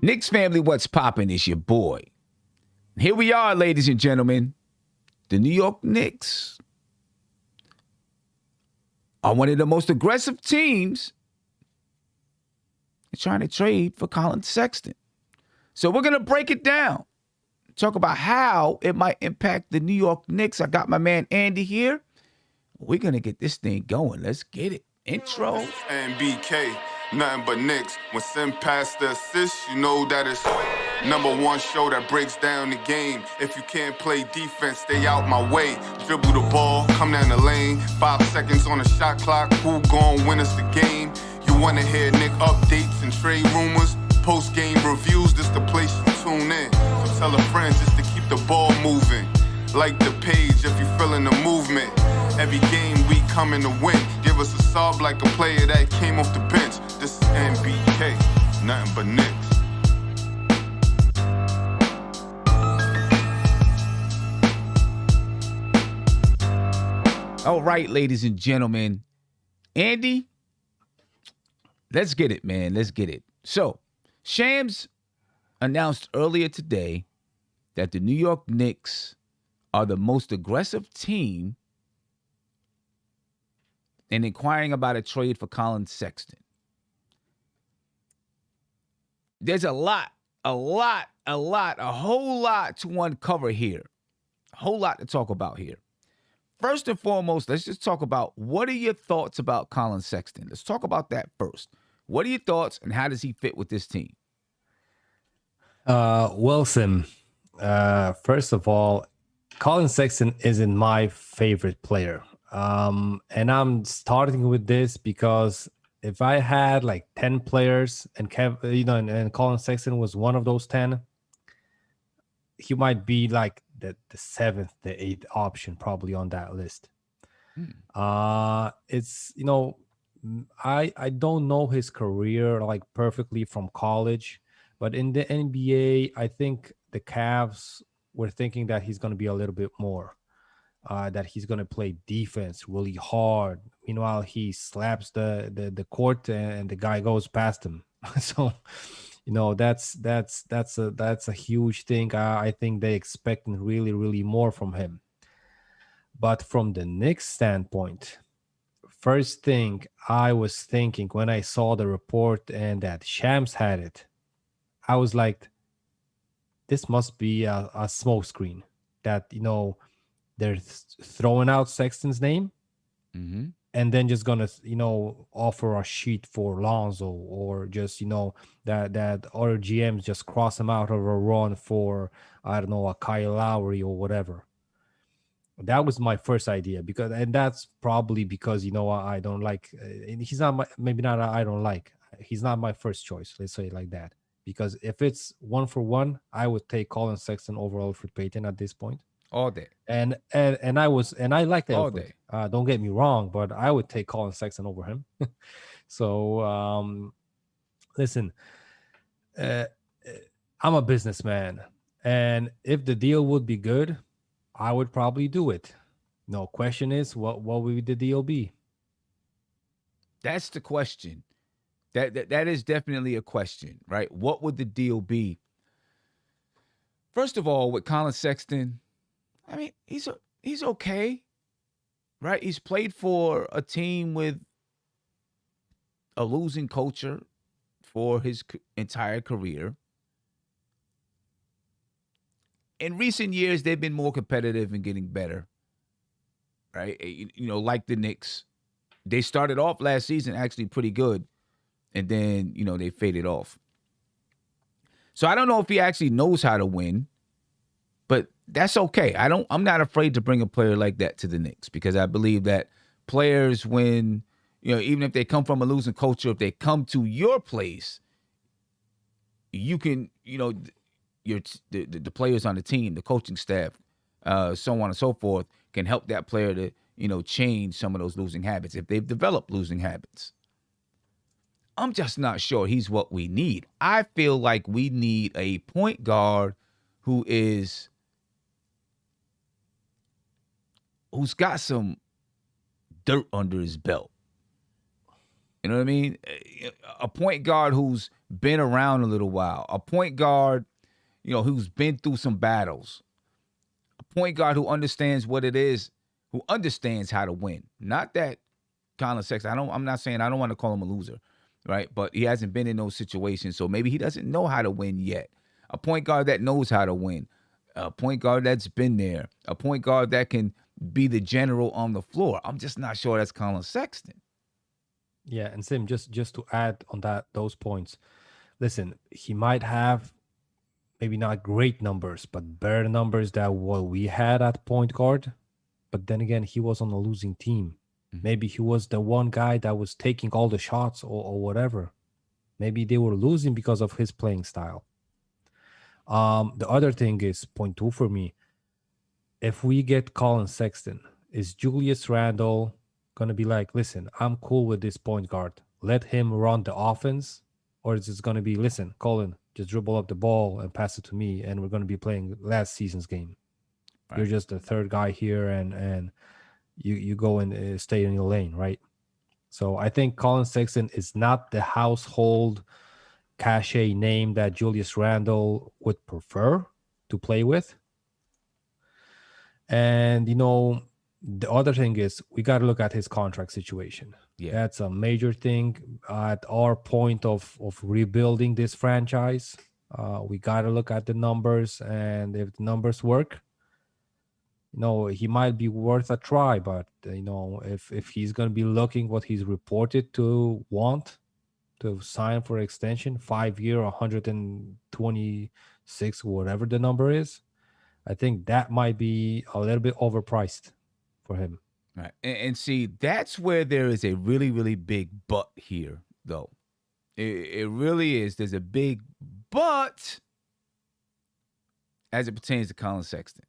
Knicks family, what's poppin' is your boy. Here we are, ladies and gentlemen. The New York Knicks are one of the most aggressive teams trying to trade for Collin Sexton. So we're going to break it down, talk about how it might impact the New York Knicks. I got my man Andy here. We're going to get this thing going. Let's get it. Intro. And BK, nothing but Knicks. When Sim passed the assist, you know that it's #1 show that breaks down the game. If you can't play defense, stay out my way. Dribble the ball, come down the lane. 5 seconds on the shot clock. Who gon' win us the game? You wanna hear Nick updates and trade rumors? Post-game reviews, this the place you tune in. So tell a friend just to keep the ball moving. Like the page if you feeling the movement. Every game we coming to win. Give us a sub like a player that came off the bench. This is NBK, nothing but Knicks. All right, ladies and gentlemen. Andy, let's get it, man. Let's get it. So, Shams announced earlier today that the New York Knicks are the most aggressive team in inquiring about a trade for Collin Sexton. There's a whole lot to uncover here. A whole lot to talk about here. First and foremost, let's just talk about what are your thoughts about Collin Sexton? Let's talk about that first. What are your thoughts and how does he fit with this team? Wilson, first of all, Collin Sexton isn't my favorite player. And I'm starting with this because if I had like 10 players and and Collin Sexton was one of those 10, he might be like the 7th, the 8th option probably on that list. It's, I don't know his career like perfectly from college, but in the NBA, I think the Cavs were thinking that he's going to be a little bit more. That he's going to play defense really hard. Meanwhile, he slaps the court and the guy goes past him. So, that's a huge thing. I think they expecting really, really more from him. But from the Knicks standpoint, first thing I was thinking when I saw the report and that Shams had it, I was like, this must be a smokescreen that, they're throwing out Sexton's name and then just gonna, offer a sheet for Lonzo or just, that other GMs just cross him out of a run for, I don't know, a Kyle Lowry or whatever. That was my first idea and that's probably because, I don't like, he's not he's not my first choice. Let's say it like that. Because if it's 1-for-1, I would take Collin Sexton over Elfrid Payton at this point. All day. And I like that. All day. Don't get me wrong, but I would take Collin Sexton over him. So listen, I'm a businessman, and if the deal would be good, I would probably do it. No question is what would the deal be? That's the question. That is definitely a question, right? What would the deal be? First of all, with Collin Sexton, I mean, he's okay, right? He's played for a team with a losing culture for his entire career. In recent years, they've been more competitive and getting better, right? Like the Knicks. They started off last season actually pretty good, and then, they faded off. So I don't know if he actually knows how to win, but that's okay. I'm not afraid to bring a player like that to the Knicks because I believe that players, when, even if they come from a losing culture, if they come to your place, you can, the players on the team, the coaching staff, so on and so forth, can help that player to, change some of those losing habits if they've developed losing habits. I'm just not sure he's what we need. I feel like we need a point guard who's got some dirt under his belt. You know what I mean? A point guard who's been around a little while. A point guard, who's been through some battles. A point guard who understands what it is, who understands how to win. Not that Collin Sexton. I'm not saying I don't want to call him a loser, right? But he hasn't been in those situations, so maybe he doesn't know how to win yet. A point guard that knows how to win. A point guard that's been there. A point guard that can be the general on the floor. I'm just not sure that's Collin Sexton. Yeah, and Sim, just to add on those points, listen, he might have maybe not great numbers, but better numbers than what we had at point guard. But then again, he was on a losing team. Mhm. Maybe he was the one guy that was taking all the shots or whatever. Maybe they were losing because of his playing style. The other thing is point 2 for me. If we get Collin Sexton, is Julius Randle gonna be like, listen, I'm cool with this point guard. Let him run the offense, or is it gonna be, listen, Colin, just dribble up the ball and pass it to me, and we're gonna be playing last season's game. Right. You're just the third guy here, and you go and stay in your lane, right? So I think Collin Sexton is not the household cachet name that Julius Randle would prefer to play with. And, the other thing is we got to look at his contract situation. Yeah. That's a major thing at our point of rebuilding this franchise. We got to look at the numbers, and if the numbers work, he might be worth a try. But, if he's going to be looking what he's reported to want to sign for extension, 5-year, 126, whatever the number is, I think that might be a little bit overpriced for him. Right. And see, that's where there is a really, really big but here, though. It really is. There's a big but as it pertains to Collin Sexton.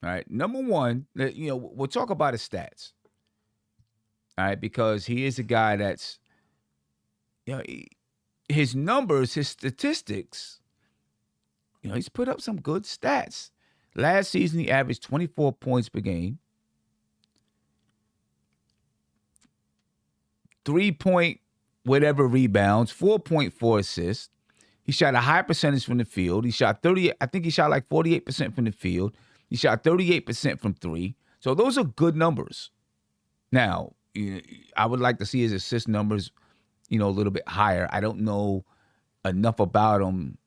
All right. Number one, we'll talk about his stats. All right. Because he is a guy that's, his numbers, his statistics, he's put up some good stats. Last season, he averaged 24 points per game. 3-point whatever rebounds, 4.4 assists. He shot a high percentage from the field. He shot 30, I think he shot like 48% from the field. He shot 38% from 3. So those are good numbers. Now, I would like to see his assist numbers, a little bit higher. I don't know enough about him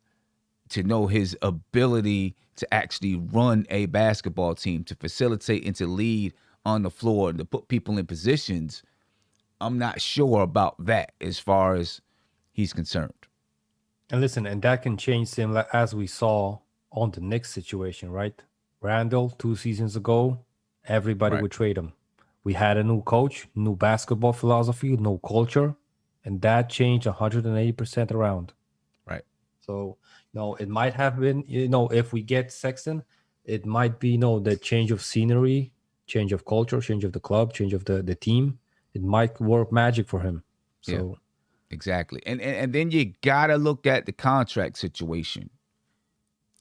to know his ability to actually run a basketball team, to facilitate and to lead on the floor, and to put people in positions. I'm not sure about that as far as he's concerned. And listen, and that can change him, as we saw on the Knicks situation, right? Randall, 2 seasons ago, everybody would trade him. We had a new coach, new basketball philosophy, no culture, and that changed 180% around. Right. So, it might have been, if we get Sexton, it might be, the change of scenery, change of culture, change of the club, change of the team. It might work magic for him. So yeah, exactly. And then you got to look at the contract situation.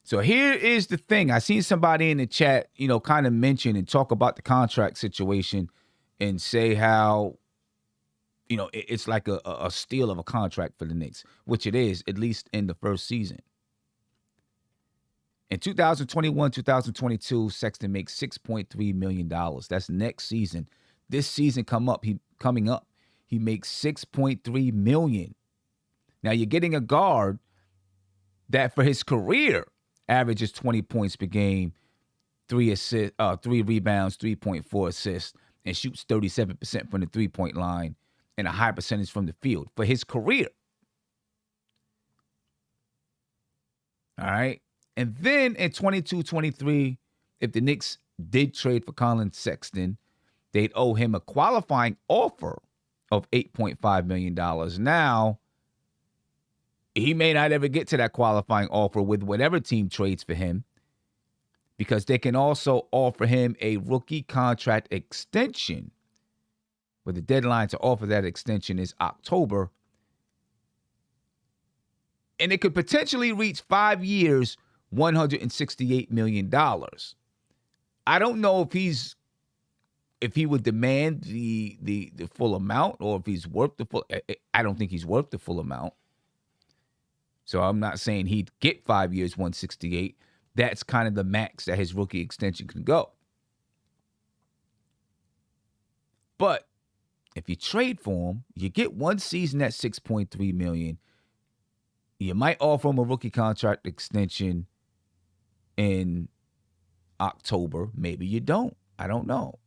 So here is the thing. I seen somebody in the chat, kind of mention and talk about the contract situation and say how, it's like a steal of a contract for the Knicks, which it is, at least in the first season. In 2021, 2022, Sexton makes $6.3 million. That's next season. This season coming up, he makes $6.3 million. Now you're getting a guard that for his career averages 20 points per game, 3 rebounds, 3.4 assists, and shoots 37% from the 3-point line and a high percentage from the field for his career. All right. And then in 22-23, if the Knicks did trade for Collin Sexton, they'd owe him a qualifying offer of $8.5 million. Now, he may not ever get to that qualifying offer with whatever team trades for him, because they can also offer him a rookie contract extension, where the deadline to offer that extension is October. And it could potentially reach 5 years, $168 million. I don't know if he's if he would demand the full amount, or if he's worth the full. I don't think he's worth the full amount. So I'm not saying he'd get 5 years, 168. That's kind of the max that his rookie extension can go. But if you trade for him, you get 1 season at $6.3 million. You might offer him a rookie contract extension in October. Maybe you don't. I don't know.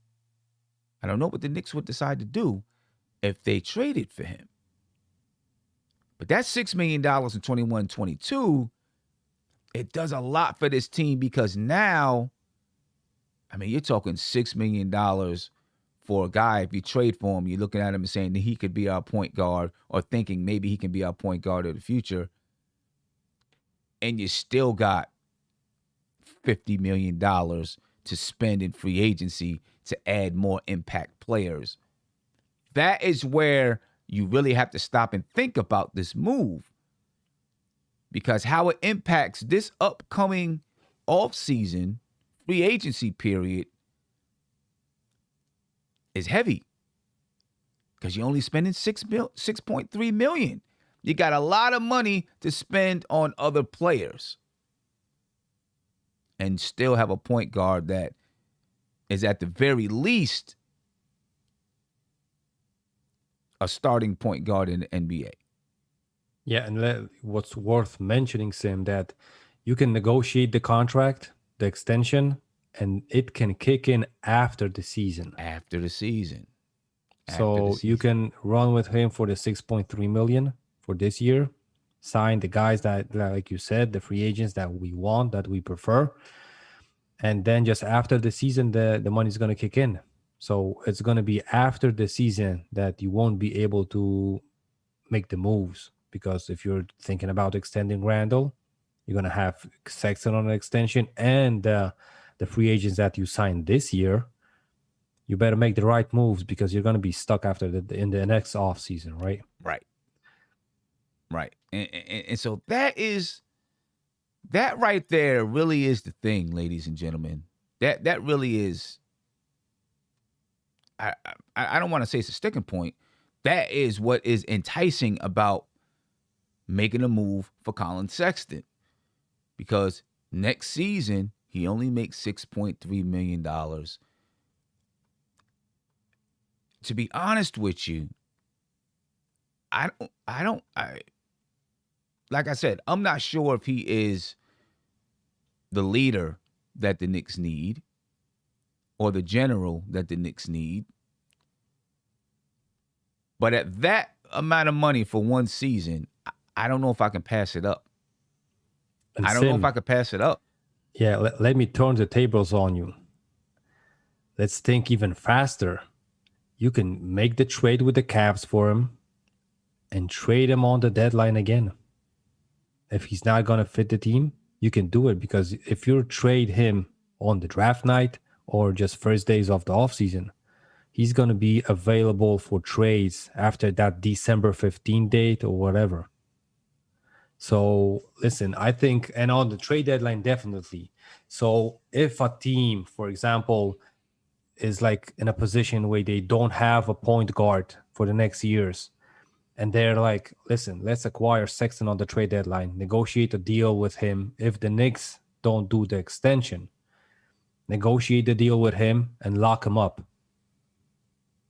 I don't know what the Knicks would decide to do if they traded for him. But that's $6 million in 21-22. It does a lot for this team because now, I mean, you're talking $6 million for a guy. If you trade for him, you're looking at him and saying that he could be our point guard, or thinking maybe he can be our point guard of the future. And you still got $50 million to spend in free agency to add more impact players. That is where you really have to stop and think about this move, because how it impacts this upcoming offseason free agency period is heavy, because you're only spending $6.3 million. You got a lot of money to spend on other players and still have a point guard that is at the very least a starting point guard in the NBA. Yeah, and what's worth mentioning, Sim, that you can negotiate the contract, the extension, and it can kick in after the season. After the season. So you can run with him for the $6.3 million for this year, sign the guys that, like you said, the free agents that we want, that we prefer. And then just after the season, the money's going to kick in. So it's going to be after the season that you won't be able to make the moves. Because if you're thinking about extending Randall, you're going to have Sexton on an extension, and the free agents that you signed this year, you better make the right moves, because you're going to be stuck after in the next offseason, right? Right. And so that right there really is the thing, ladies and gentlemen. That really is, I don't want to say it's a sticking point. That is what is enticing about making a move for Collin Sexton, because next season he only makes $6.3 million. To be honest with you, like I said, I'm not sure if he is the leader that the Knicks need, or the general that the Knicks need. But at that amount of money for 1 season, I don't know if I can pass it up. And I don't know if I could pass it up. Yeah, let me turn the tables on you. Let's think even faster. You can make the trade with the Cavs for him and trade him on the deadline again. If he's not going to fit the team, you can do it, because if you trade him on the draft night or just first days of the offseason, he's going to be available for trades after that December 15th date or whatever. So listen, I think, and on the trade deadline, definitely. So if a team, for example, is like in a position where they don't have a point guard for the next years, and they're like, listen, let's acquire Sexton on the trade deadline, negotiate a deal with him. If the Knicks don't do the extension, negotiate the deal with him and lock him up.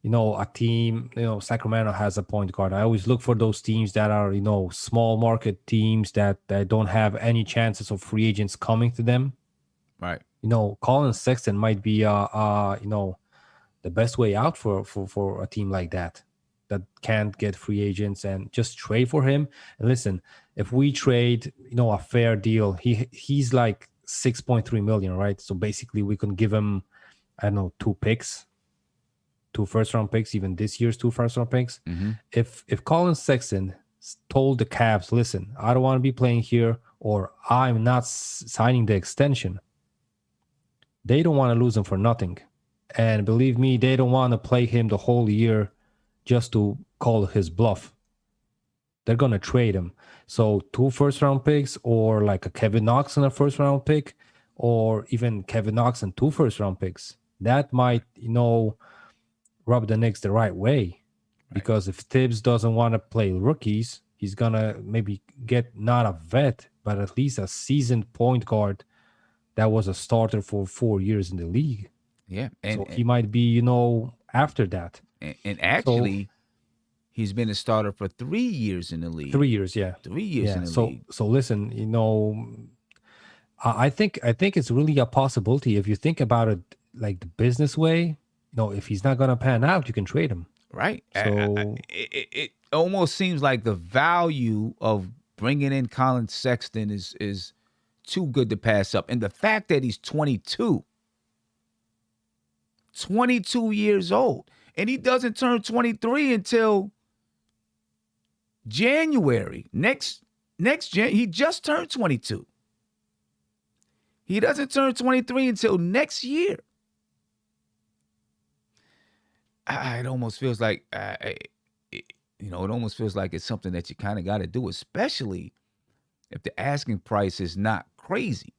You know, a team, Sacramento has a point guard. I always look for those teams that are, small market teams that don't have any chances of free agents coming to them. Right. Collin Sexton might be, the best way out for a team like that can't get free agents, and just trade for him. And listen, if we trade, a fair deal, he's like $6.3 million, right? So basically we can give him, 2 picks. 2 first-round picks, even this year's 2 first-round picks. Mm-hmm. If Collin Sexton told the Cavs, listen, I don't want to be playing here, or I'm not signing the extension, they don't want to lose him for nothing. And believe me, they don't want to play him the whole year just to call his bluff. They're going to trade him. So 2 first-round picks, or like a Kevin Knox and a first-round pick, or even Kevin Knox and 2 first-round picks. that might, rub the Knicks the right way. Because if Tibbs doesn't want to play rookies, he's going to maybe get not a vet, but at least a seasoned point guard that was a starter for 4 years in the league. Yeah. So he might be, after that. And actually, he's been a starter for 3 years in the league. 3 years, yeah. 3 years in the league. So listen, I think it's really a possibility if you think about it like the business way. If he's not going to pan out, you can trade him. Right. So it almost seems like the value of bringing in Collin Sexton is too good to pass up. And the fact that he's 22 years old, and he doesn't turn 23 until January. Next Jan, he just turned 22. He doesn't turn 23 until next year. It almost feels like, it almost feels like it's something that you kind of got to do, especially if the asking price is not crazy.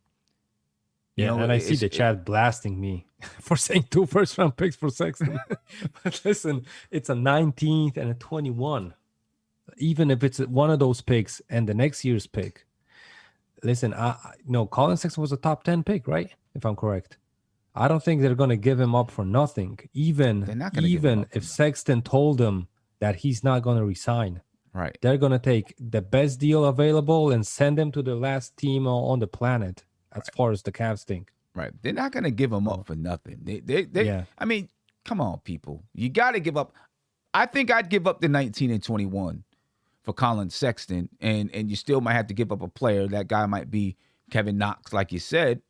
And I see the chat blasting me for saying 2 first-round picks for Sexton. But listen, it's a 19th and a 21. Even if it's one of those picks and the next year's pick, listen, Collin Sexton was a top 10 pick, right? If I'm correct. I don't think they're going to give him up for nothing. Even if Sexton told them that he's not going to resign. Right. They're going to take the best deal available and send him to the last team on the planet as far as the Cavs think. Right. They're not going to give him up for nothing. They I mean, come on, people. You got to give up. I think I'd give up the 19 and 21 for Collin Sexton, and you still might have to give up a player. That guy might be Kevin Knox, like you said.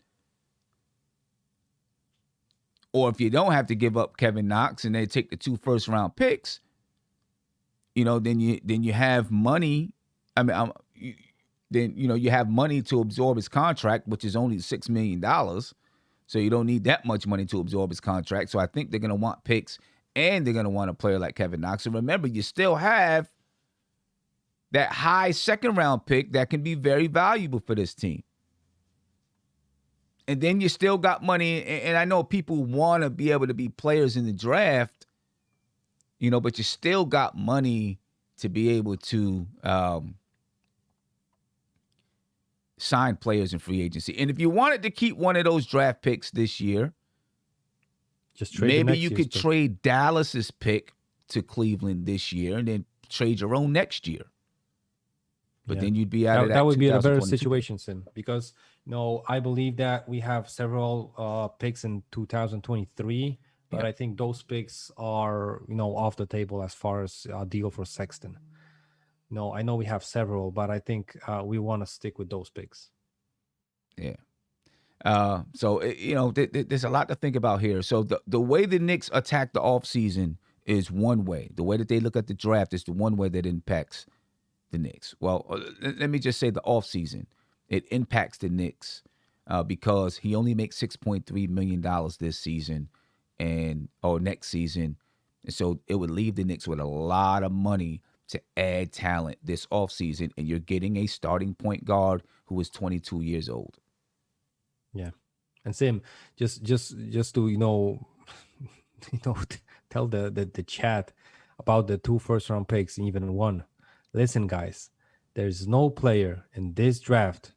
Or if you don't have to give up Kevin Knox and they take the 2 first-round picks, then you have money. I mean, you have money to absorb his contract, which is only $6 million. So you don't need that much money to absorb his contract. So I think they're going to want picks, and they're going to want a player like Kevin Knox. And remember, you still have that high second-round pick that can be very valuable for this team. And then you still got money, and I know people want to be able to be players in the draft, but you still got money to be able to sign players in free agency. And if you wanted to keep one of those draft picks this year, just trade maybe you could trade Dallas's pick to Cleveland this year and then trade your own next year. But then you'd be out of that. That would be a better situation, Sim, because I believe that we have several picks in 2023, but I think those picks are off the table as far as a deal for Sexton. I know we have several, but I think we want to stick with those picks. Yeah. So there's a lot to think about here. So the way the Knicks attack the offseason is one way. The way that they look at the draft is the one way that impacts the Knicks. Well, let me just say the offseason. It impacts the Knicks because he only makes $6.3 million this season or next season. And so it would leave the Knicks with a lot of money to add talent this offseason. And you're getting a starting point guard who is 22 years old. Yeah. And Sim, just to, tell the chat about the 2 first-round picks, even one. Listen, guys, there's no player in this draft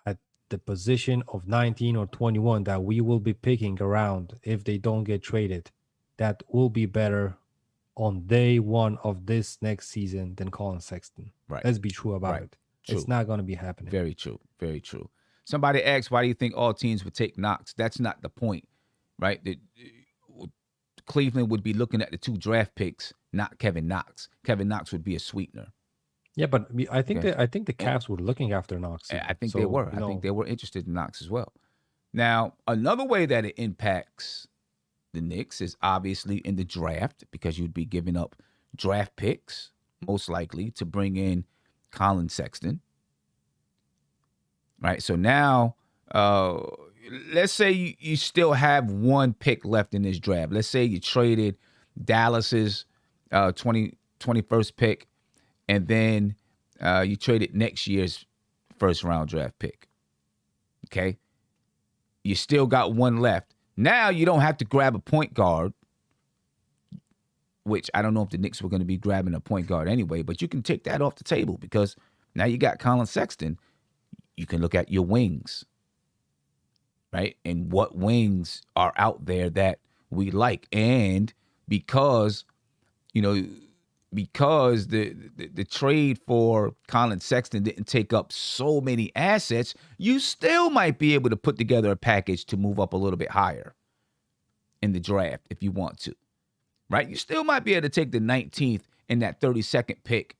at the position of 19 or 21 that we will be picking around if they don't get traded that will be better on day one of this next season than Collin Sexton. Right. Let's be true about it. True. It's not going to be happening. Very true. Very true. Somebody asked, why do you think all teams would take Knox? That's not the point, right? Cleveland would be looking at the 2 draft picks, not Kevin Knox. Kevin Knox would be a sweetener. Yeah, but I think the Cavs were looking after Knox. I think they were. I think they were interested in Knox as well. Now, another way that it impacts the Knicks is obviously in the draft, because you'd be giving up draft picks, most likely, to bring in Collin Sexton. Right? So now, let's say you still have 1 pick left in this draft. Let's say you traded Dallas's 21st pick, and then you traded next year's first-round draft pick. Okay? You still got 1 left. Now you don't have to grab a point guard, which I don't know if the Knicks were going to be grabbing a point guard anyway, but you can take that off the table because now you got Collin Sexton. You can look at your wings, right? And what wings are out there that we like. And because, because the trade for Collin Sexton didn't take up so many assets, you still might be able to put together a package to move up a little bit higher in the draft if you want to, right? You still might be able to take the 19th and that 32nd pick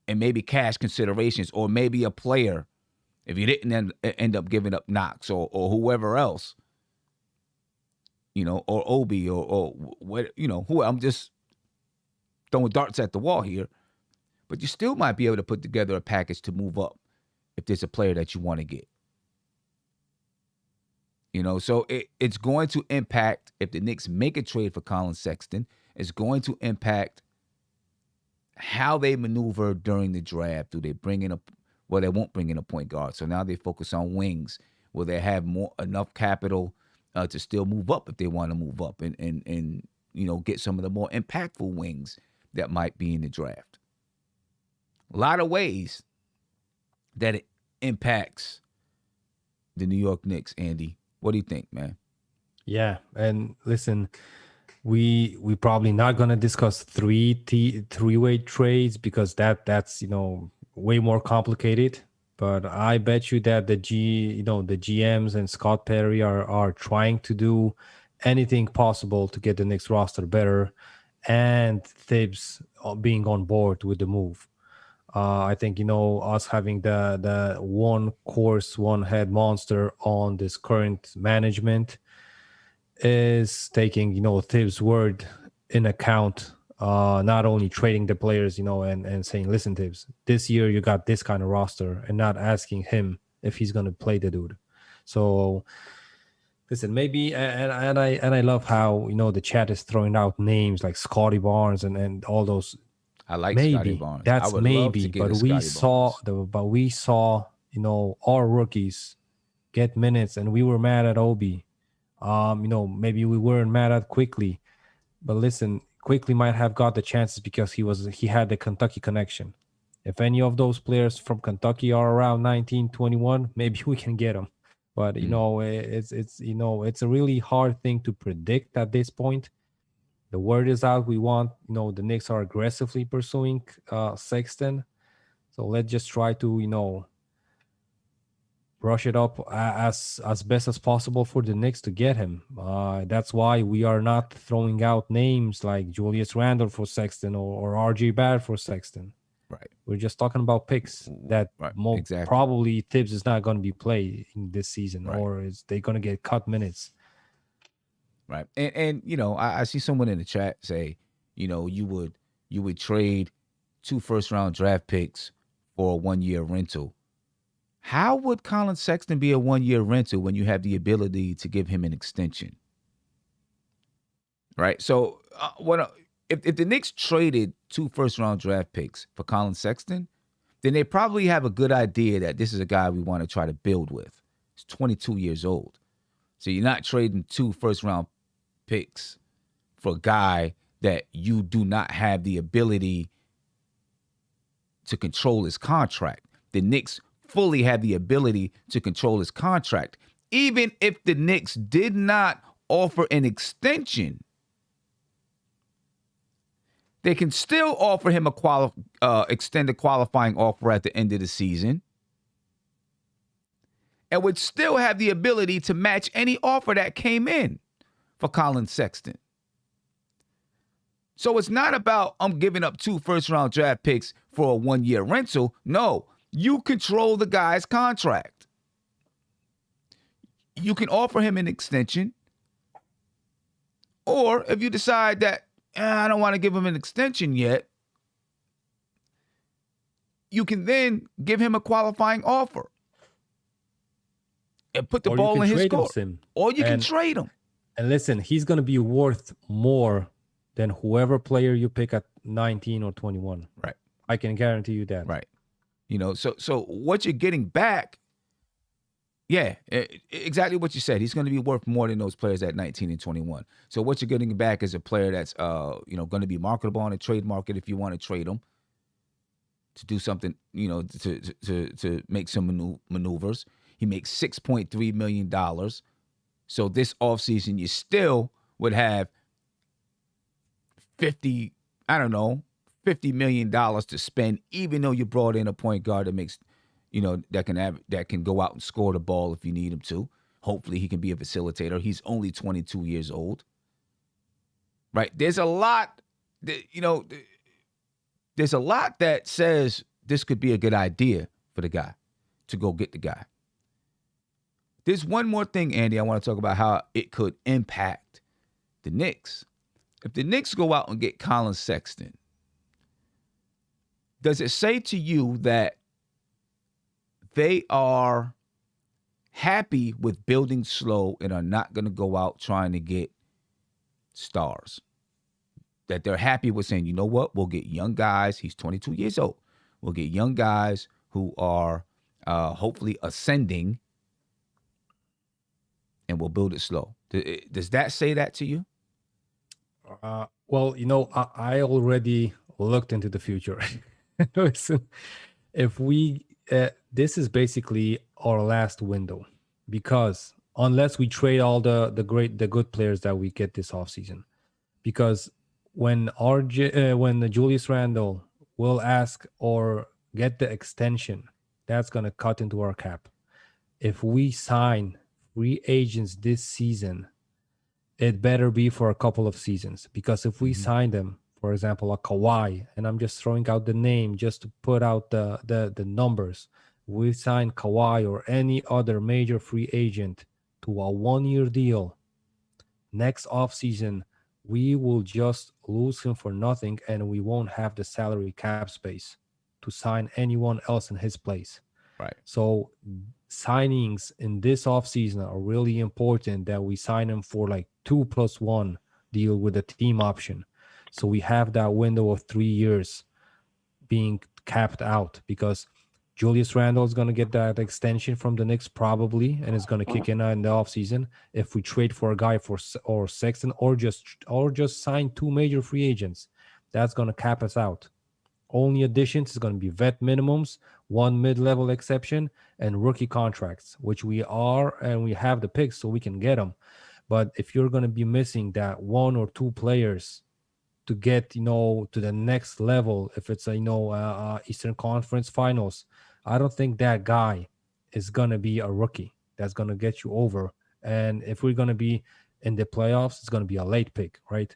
and maybe cash considerations or maybe a player if you didn't end up giving up Knox or whoever else, or Obi or what, who I'm just throwing darts at the wall here, but you still might be able to put together a package to move up if there's a player that you want to get. So it's going to impact, if the Knicks make a trade for Collin Sexton, it's going to impact how they maneuver during the draft. Do they bring in they won't bring in a point guard. So now they focus on wings. Will they have enough capital to still move up if they want to move up and get some of the more impactful wings that might be in the draft? A lot of ways that it impacts the New York Knicks, Andy. What do you think, man? Yeah, and listen, we probably not gonna discuss three-way trades because that's way more complicated. But I bet you that the GMs and Scott Perry are trying to do anything possible to get the Knicks roster better, and Thibs being on board with the move. I think us having the one course, one head monster on this current management is taking Thibs' word in account. Not only trading the players, and saying, listen, Thibs, this year you got this kind of roster, and not asking him if he's going to play the dude. So listen, maybe, and I love how the chat is throwing out names like Scotty Barnes and all those. I like maybe Scotty Barnes. that's maybe, but we saw our rookies get minutes, and we were mad at Obi. Maybe we weren't mad at Quickly, but listen, Quickly might have got the chances because he had the Kentucky connection. If any of those players from Kentucky are around 19, 21, maybe we can get them. But it's a really hard thing to predict at this point. The word is out. We want, the Knicks are aggressively pursuing Sexton. So let's just try to, brush it up as best as possible for the Knicks to get him. That's why we are not throwing out names like Julius Randle for Sexton or RJ Barrett for Sexton. Right. We're just talking about picks that exactly. Probably Thibs is not going to be playing this season, right. or is they going to get cut minutes. Right. And I see someone in the chat say, you would trade 2 first-round draft picks for a 1-year rental. How would Collin Sexton be a 1-year rental when you have the ability to give him an extension? Right. So if the Knicks traded 2 first-round draft picks for Collin Sexton, then they probably have a good idea that this is a guy we want to try to build with. He's 22 years old. So you're not trading 2 first-round picks for a guy that you do not have the ability to control his contract. The Knicks fully have the ability to control his contract. Even if the Knicks did not offer an extension, they can still offer him a extended qualifying offer at the end of the season and would still have the ability to match any offer that came in for Collin Sexton. So it's not about I'm giving up 2 first-round draft picks for a 1-year rental. No, you control the guy's contract. You can offer him an extension, or if you decide that I don't want to give him an extension yet, you can then give him a qualifying offer and put the ball in his court. Or you can trade him. And listen, he's going to be worth more than whoever player you pick at 19 or 21. Right. I can guarantee you that. Right. So what you're getting back, Yeah, exactly what you said. He's going to be worth more than those players at 19 and 21. So what you're getting back is a player that's going to be marketable on the trade market if you want to trade him to do something, to make some maneuvers. He makes $6.3 million. So this offseason, you still would have 50, I don't know, $50 million to spend, even though you brought in a point guard that makes, that can go out and score the ball if you need him to. Hopefully he can be a facilitator. He's only 22 years old. Right? There's a lot there's a lot that says this could be a good idea for the guy to go get the guy. There's one more thing, Andy, I want to talk about how it could impact the Knicks. If the Knicks go out and get Collin Sexton, does it say to you that they are happy with building slow and are not going to go out trying to get stars? That they're happy with saying, you know what, we'll get young guys. He's 22 years old. We'll get young guys who are hopefully ascending, and we'll build it slow. Does that say that to you? Well, I already looked into the future. Listen, if we, this is basically our last window, because unless we trade all the good players that we get this offseason, because when when Julius Randle will ask or get the extension, that's gonna cut into our cap. If we sign free agents this season, it better be for a couple of seasons, because if we sign them, for example, a Kawhi, and I'm just throwing out the name just to put out the numbers, we sign Kawhi or any other major free agent to a 1-year deal, next offseason, we will just lose him for nothing, and we won't have the salary cap space to sign anyone else in his place. Right. So signings in this offseason are really important, that we sign them for like 2+1 deal with a team option. So we have that window of 3 years being capped out, because Julius Randle is going to get that extension from the Knicks probably, and it's going to kick in the offseason. If we trade for a guy or Sexton, or just sign 2 major free agents, that's going to cap us out. Only additions is going to be vet minimums, 1 mid-level exception, and rookie contracts, which we are, and we have the picks so we can get them. But if you're going to be missing that 1 or 2 players to get, to the next level, if it's Eastern Conference Finals, I don't think that guy is going to be a rookie that's going to get you over. And if we're going to be in the playoffs, it's going to be a late pick, right?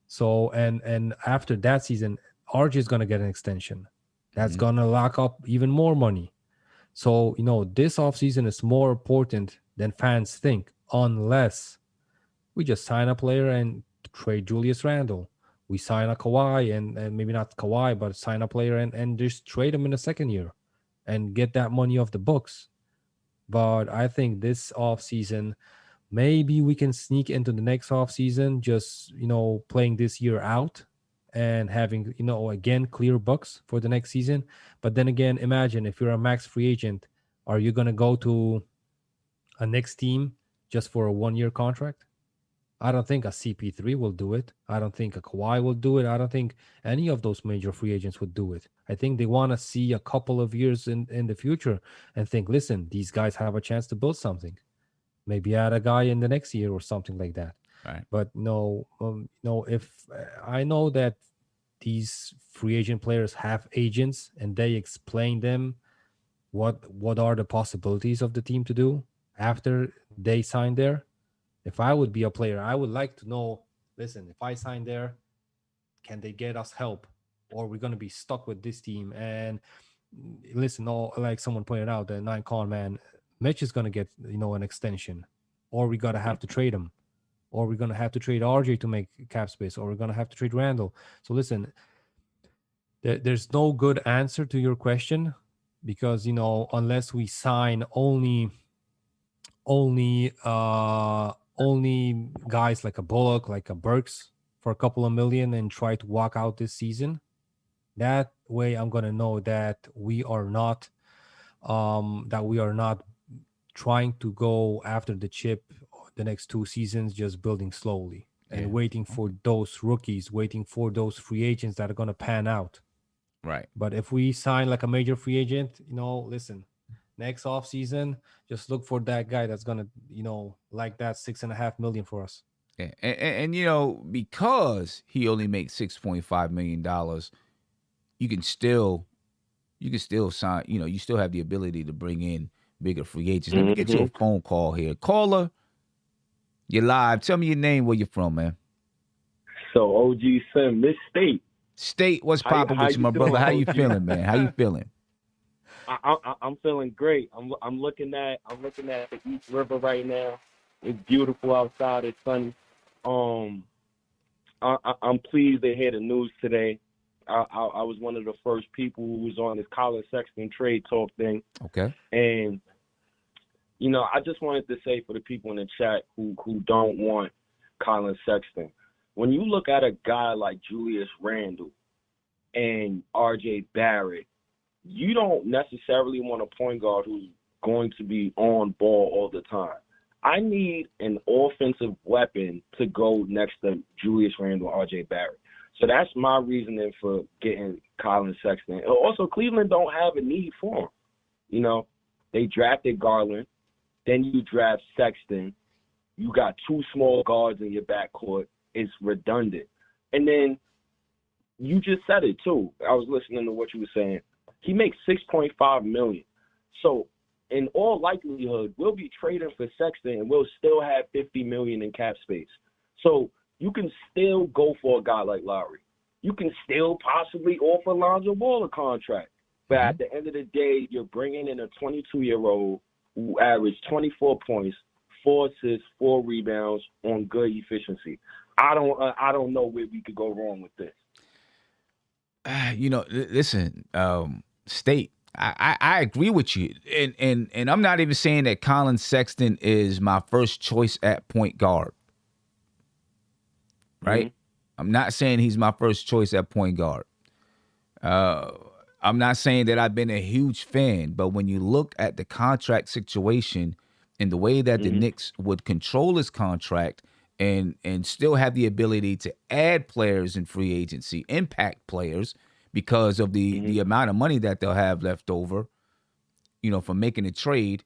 So, and after that season, RJ is going to get an extension. That's going to lock up even more money. So, this offseason is more important than fans think, unless we just sign a player and trade Julius Randle. We sign a Kawhi, and maybe not Kawhi, but sign a player and just trade him in the second year and get that money off the books. But I think this offseason, maybe we can sneak into the next offseason, just, playing this year out and having, again, clear books for the next season. But then again, imagine if you're a max free agent, are you going to go to a Knicks team just for a 1-year contract? I don't think a CP3 will do it. I don't think a Kawhi will do it. I don't think any of those major free agents would do it. I think they want to see a couple of years in the future and think, listen, these guys have a chance to build something. Maybe add a guy in the next year or something like that. Right. But if I know that these free agent players have agents and they explain them what are the possibilities of the team to do after they sign there. If I would be a player, I would like to know, listen, if I sign there, can they get us help? Or we're going to be stuck with this team? And listen, like someone pointed out, the 9-con man, Mitch is going to get, an extension. Or we got to have to trade him. Or we're going to have to trade RJ to make cap space. Or we're going to have to trade Randall. So listen, there's no good answer to your question, because, unless we sign only guys like a Bullock, like a Burks for a couple of million and try to walk out this season, that way I'm going to know that we are not trying to go after the chip the next 2 seasons, just building slowly and Yeah. waiting for those rookies, waiting for those free agents that are going to pan out. Right. But if we sign like a major free agent, listen, next off season, just look for that guy that's gonna, like that 6.5 million for us. Yeah. And because he only makes $6.5 million, you can still sign. You still have the ability to bring in bigger free agents. Let me get you a phone call here. Caller, you're live. Tell me your name, where you're from, man. So OG Sim, Miss State. State, what's How popping with you, you my brother? doing, How you OG? feeling, man? How you feeling? I'm feeling great. I'm looking at the East River right now. It's beautiful outside. It's sunny. I'm pleased to hear the news today. I was one of the first people who was on this Collin Sexton trade talk thing, Okay. and I just wanted to say for the people in the chat who don't want Collin Sexton, when you look at a guy like Julius Randle and R.J. Barrett, you don't necessarily want a point guard who's going to be on ball all the time. I need an offensive weapon to go next to Julius Randle, R.J. Barrett. So that's my reasoning for getting Collin Sexton. Also, Cleveland don't have a need for him. They drafted Garland. Then you draft Sexton. You got two small guards in your backcourt. It's redundant. And then you just said it, too. I was listening to what you were saying. He makes $6.5 million. So in all likelihood, we'll be trading for Sexton and we'll still have $50 million in cap space. So you can still go for a guy like Lowry. You can still possibly offer Lonzo Ball a contract. But at the end of the day, you're bringing in a 22-year-old who averaged 24 points, 4 assists, 4 rebounds on good efficiency. I don't know where we could go wrong with this. Listen, State, I agree with you, and I'm not even saying that Collin Sexton is my first choice at point guard, right? Mm-hmm. I'm not saying he's my first choice at point guard. I'm not saying that I've been a huge fan, but when you look at the contract situation and the way that the Knicks would control his contract and still have the ability to add players in free agency, impact players, because of the amount of money that they'll have left over, from making a trade,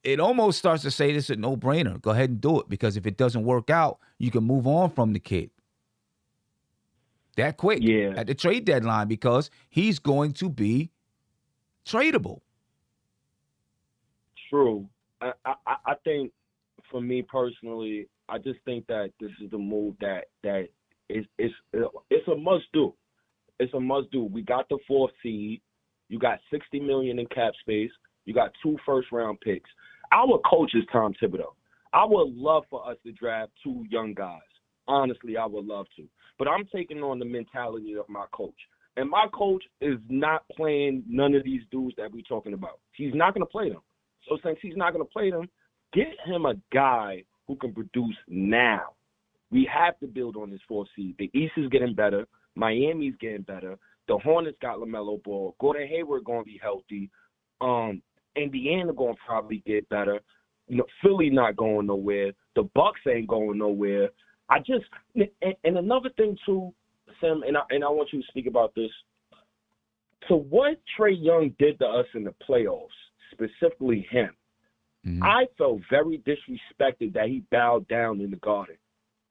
it almost starts to say this is a no-brainer. Go ahead and do it, because if it doesn't work out, you can move on from the kid that quick at the trade deadline, because he's going to be tradable. True. I think, for me personally, I just think that this is the move that it's a must do. It's a must do. We got the 4th seed. You got $60 million in cap space. You got 2 first-round picks. Our coach is Tom Thibodeau. I would love for us to draft 2 young guys. Honestly, I would love to. But I'm taking on the mentality of my coach. And my coach is not playing none of these dudes that we're talking about. He's not going to play them. So since he's not going to play them, get him a guy who can produce now. We have to build on this 4th seed. The East is getting better. Miami's getting better. The Hornets got LaMelo Ball. Gordon Hayward going to be healthy. Indiana going to probably get better. Philly not going nowhere. The Bucks ain't going nowhere. And another thing too, Sam, and I want you to speak about this. To what Trae Young did to us in the playoffs, specifically him, I felt very disrespected that he bowed down in the Garden.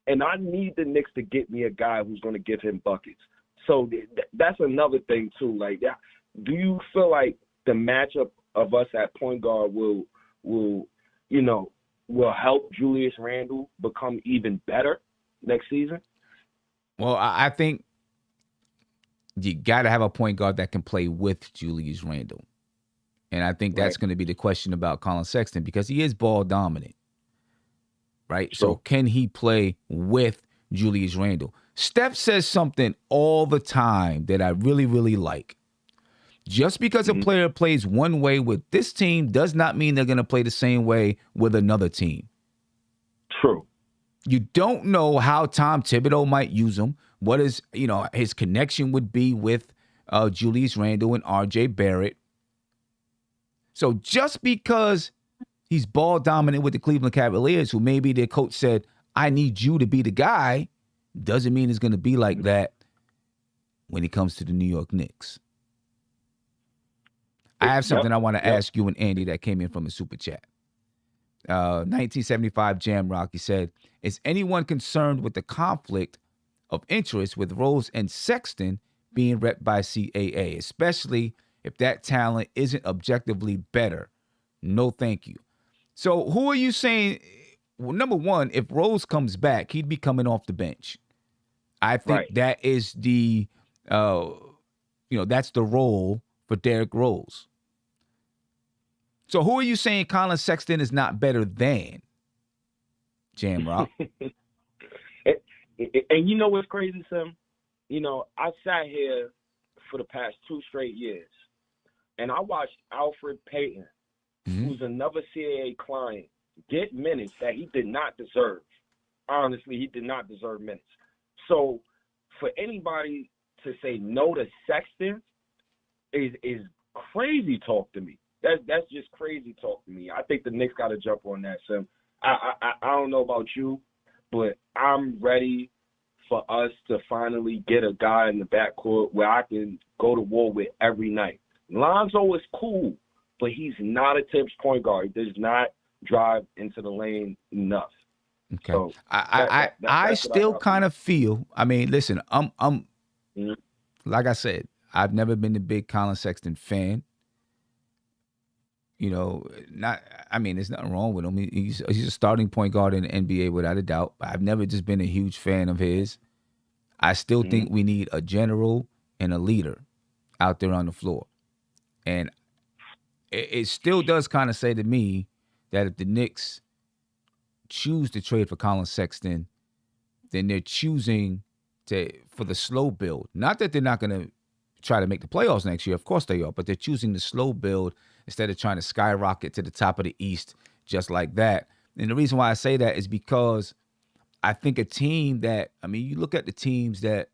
And I need the Knicks to get me a guy who's going to give him buckets. So that's another thing too. Like, do you feel like the matchup of us at point guard will help Julius Randle become even better next season? Well, I think you got to have a point guard that can play with Julius Randle. And I think that's going to be the question about Collin Sexton, because he is ball dominant, right? So can he play with Julius Randle? Steph says something all the time that I really, really like. Just because a player plays one way with this team does not mean they're going to play the same way with another team. True. You don't know how Tom Thibodeau might use him, what his connection would be with Julius Randle and R.J. Barrett. So just because he's ball dominant with the Cleveland Cavaliers, who maybe their coach said, I need you to be the guy, doesn't mean it's going to be like that when he comes to the New York Knicks. I have something I want to ask you and Andy that came in from a super chat. 1975 Jam Rock, he said, is anyone concerned with the conflict of interest with Rose and Sexton being repped by CAA, especially if that talent isn't objectively better? No, thank you. So who are you saying? Well, number one, if Rose comes back, he'd be coming off the bench. I think that is the, that's the role for Derrick Rose. So who are you saying Collin Sexton is not better than? Jam Rock. And you know what's crazy, Sam? I sat here for the past 2 straight years, and I watched Alfred Payton, who's another CAA client, get minutes that he did not deserve. Honestly, he did not deserve minutes. So for anybody to say no to Sexton is crazy talk to me. That's just crazy talk to me. I think the Knicks got to jump on that, Sam. I don't know about you, but I'm ready for us to finally get a guy in the backcourt where I can go to war with every night. Lonzo is cool, but he's not a tips point guard. He does not drive into the lane enough. Okay. So I still kind of feel, I mean, listen, I'm like I said, I've never been a big Collin Sexton fan. There's nothing wrong with him. He's a starting point guard in the NBA without a doubt. I've never just been a huge fan of his. I still think we need a general and a leader out there on the floor. And it still does kind of say to me that if the Knicks choose to trade for Collin Sexton, then they're choosing for the slow build. Not that they're not going to try to make the playoffs next year. Of course they are. But they're choosing the slow build instead of trying to skyrocket to the top of the East just like that. And the reason why I say that is because I think a team that, you look at the teams that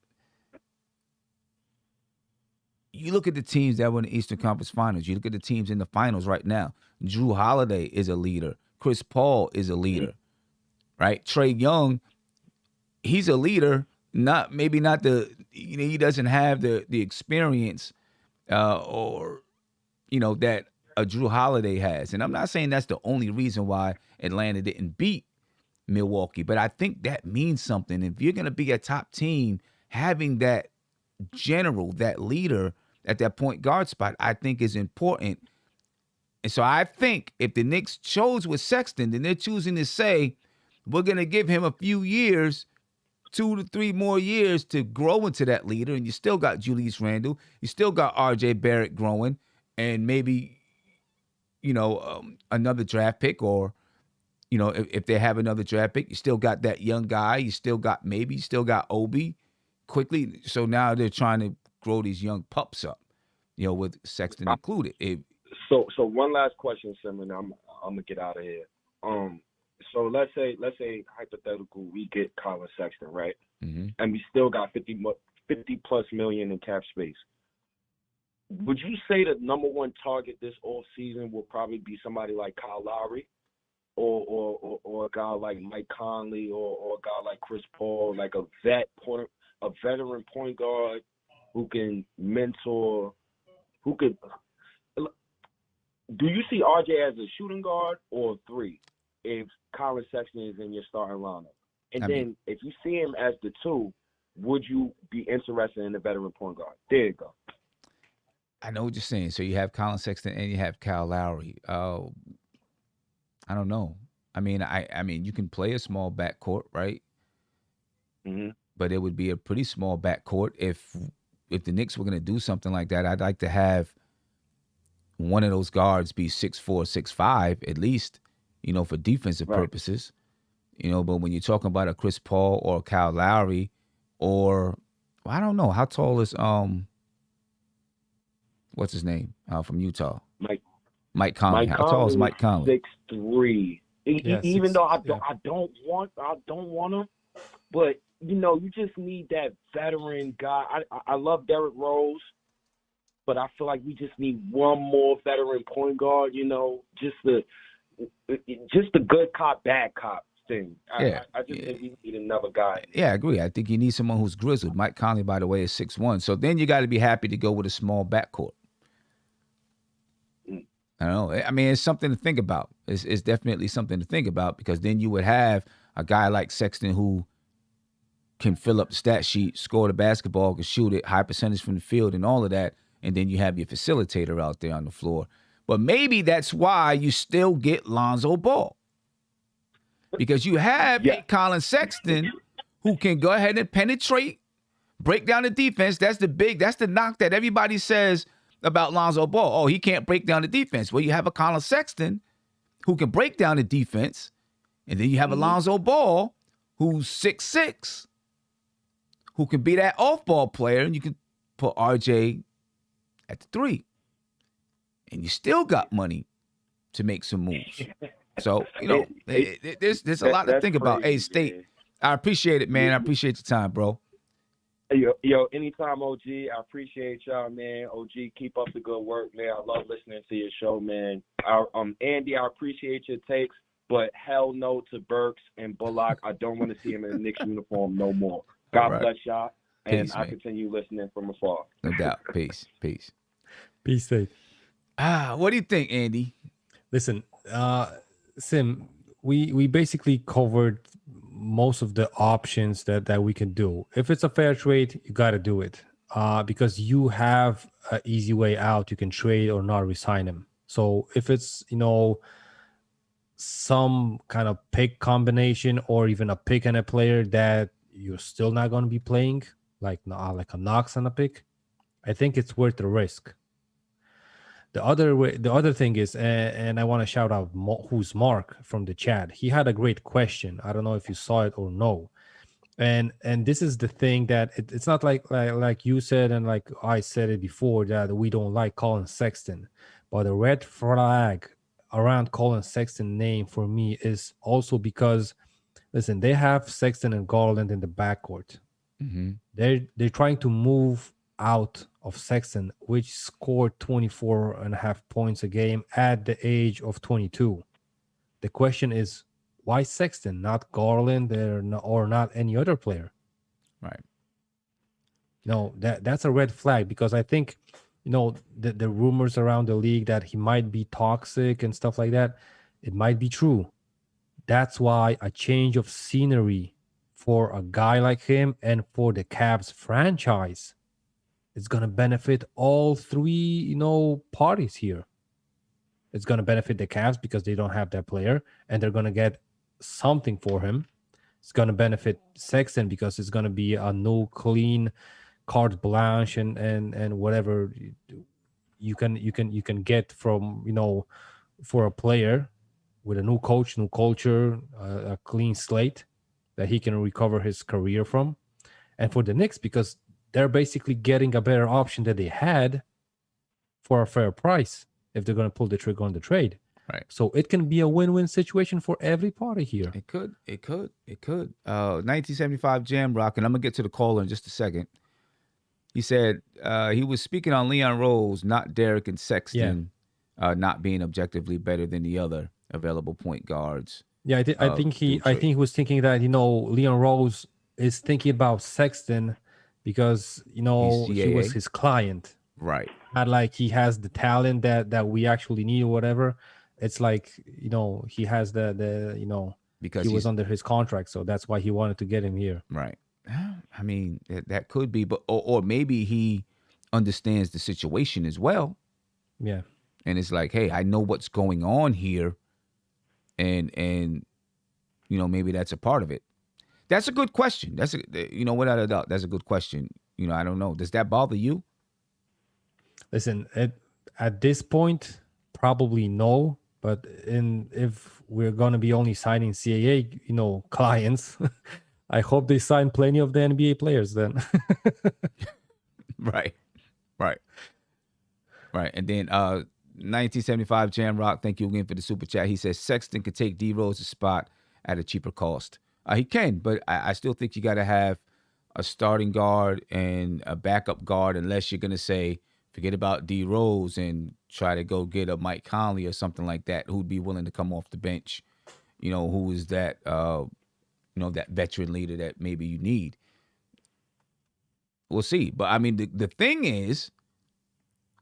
were in the Eastern Conference Finals. You look at the teams in the finals right now. Drew Holiday is a leader. Chris Paul is a leader, right? Trae Young, he's a leader. He doesn't have the experience that a Drew Holiday has. And I'm not saying that's the only reason why Atlanta didn't beat Milwaukee, but I think that means something. If you're going to be a top team, having that general, that leader at that point guard spot, I think is important. And so I think if the Knicks chose with Sexton, then they're choosing to say, we're going to give him a few years, 2 to 3 more years to grow into that leader. And you still got Julius Randle. You still got RJ Barrett growing, and maybe, another draft pick, or, if they have another draft pick, you still got that young guy. You still got Obi quickly. So now they're trying to grow these young pups up, with Sexton included. So one last question, Simon. I'm gonna get out of here. So let's say hypothetical, we get Collin Sexton, right? And we still got 50 plus million in cap space. Would you say the number one target this offseason will probably be somebody like Kyle Lowry, or a guy like Mike Conley, or a guy like Chris Paul, like a veteran point guard who can mentor, do you see RJ as a shooting guard or a 3 if Collin Sexton is in your starting lineup? And then if you see him as the 2, would you be interested in the veteran point guard? There you go. I know what you're saying. So you have Collin Sexton and you have Kyle Lowry. I don't know. I mean, you can play a small backcourt, right? But it would be a pretty small backcourt if the Knicks were going to do something like that. I'd like to have one of those guards be 6'4", 6'5", at least, for defensive purposes. But when you're talking about a Chris Paul or a Kyle Lowry, or I don't know, how tall is what's his name from Utah? Mike Conley. How tall is Mike Conley? 6'3". Even though I don't want him, but you just need that veteran guy. I love Derrick Rose, but I feel like we just need one more veteran point guard. Just the good cop, bad cop thing. Yeah. I just think we need another guy. Yeah, I agree. I think you need someone who's grizzled. Mike Conley, by the way, is 6'1". So then you got to be happy to go with a small backcourt. I don't know. I mean, it's something to think about. It's definitely something to think about, because then you would have a guy like Sexton who can fill up the stat sheet, score the basketball, can shoot it, high percentage from the field and all of that. And then you have your facilitator out there on the floor. But maybe that's why you still get Lonzo Ball. Because you have a Collin Sexton who can go ahead and penetrate, break down the defense. That's the knock that everybody says about Lonzo Ball. Oh, he can't break down the defense. Well, you have a Collin Sexton who can break down the defense. And then you have a Lonzo Ball who's 6'6", who can be that off-ball player, and you can put RJ at the 3. And you still got money to make some moves. So, there's a lot to think about. Hey, State, man. I appreciate it, man. I appreciate your time, bro. Yo, anytime, OG. I appreciate y'all, man. OG, keep up the good work, man. I love listening to your show, man. Andy, I appreciate your takes, but hell no to Burks and Bullock. I don't want to see him in a Knicks uniform no more. God bless y'all, and Peace, I man. continue listening from afar. No doubt. Peace. Peace, State. What do you think, Andy? Listen, Sim, we basically covered most of the options that we can do. If it's a fair trade, you got to do it because you have an easy way out. You can trade or not resign him. So if it's, some kind of pick combination or even a pick and a player that you're still not going to be playing, like a Knox and a pick, I think it's worth the risk. The other thing is, and I want to shout out who's Mark from the chat. He had a great question. I don't know if you saw it or no. And this is the thing that it's not like you said and like I said it before that we don't like Collin Sexton, but the red flag around Collin Sexton name for me is also because, listen, they have Sexton and Garland in the backcourt. Mm-hmm. They're trying to move out of Sexton, which scored 24.5 points a game at the age of 22. The question is, why Sexton, not Garland or not any other player? Right. No, that's a red flag because I think, the rumors around the league that he might be toxic and stuff like that, it might be true. That's why a change of scenery for a guy like him and for the Cavs franchise, it's going to benefit all three, parties here. It's going to benefit the Cavs because they don't have that player and they're going to get something for him. It's going to benefit Sexton because it's going to be a new clean carte blanche and whatever you can get from, for a player with a new coach, new culture, a clean slate that he can recover his career from. And for the Knicks, because they're basically getting a better option that they had for a fair price if they're going to pull the trigger on the trade. Right. So it can be a win-win situation for every party here. It could. 1975 Jam Rock, and I'm going to get to the caller in just a second. He said he was speaking on Leon Rose, not Derek and Sexton, not being objectively better than the other available point guards. Yeah, I think he was thinking that, Leon Rose is thinking about Sexton because, he was his client. Right. Not like he has the talent that we actually need or whatever. It's like, he has the because he was under his contract. So that's why he wanted to get him here. Right. I mean, that could be, but or maybe he understands the situation as well. Yeah. And it's like, hey, I know what's going on here. And maybe that's a part of it. That's a good question. That's without a doubt, that's a good question. I don't know. Does that bother you? Listen, at this point, probably no. But if we're gonna be only signing CAA, clients, I hope they sign plenty of the NBA players then. Right. And then 1975 Jam Rock, thank you again for the super chat. He says Sexton could take D Rose's spot at a cheaper cost. He can, but I still think you got to have a starting guard and a backup guard unless you're going to say Forget about D Rose and try to go get a Mike Conley or something like that who'd be willing to come off the bench. Who is that that veteran leader that maybe you need. We'll see. But I mean the thing is,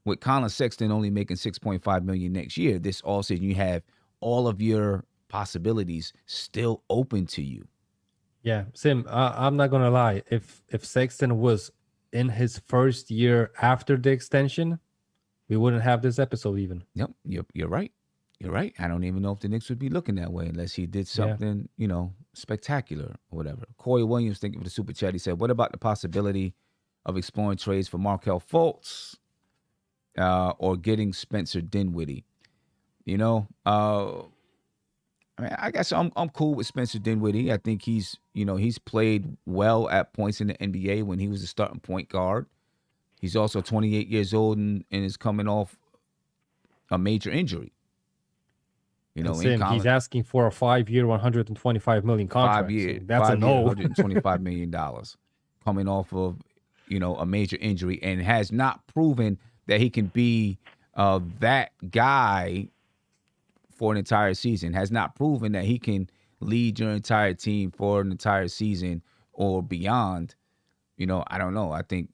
with Collin Sexton only making $6.5 million next year, this offseason you have all of your possibilities still open to you. Yeah, Sim, I'm not gonna lie. If Sexton was in his first year after the extension, we wouldn't have this episode even. Yep, you're right. You're right. I don't even know if the Knicks would be looking that way unless he did Yeah. something, spectacular or whatever. Corey Williams, thinking for the super chat, he said, "What about the possibility of exploring trades for Markelle Fultz or getting Spencer Dinwiddie?" I mean, I guess I'm cool with Spencer Dinwiddie. I think he's played well at points in the NBA when he was a starting point guard. He's also 28 years old and is coming off a major injury. And Sim, he's asking for a 5-year, $125 million contract. 5 year, So that's a no. $125 million coming off of, a major injury and has not proven that he can be that guy for an entire season, has not proven that he can lead your entire team for an entire season or beyond. I don't know. I think,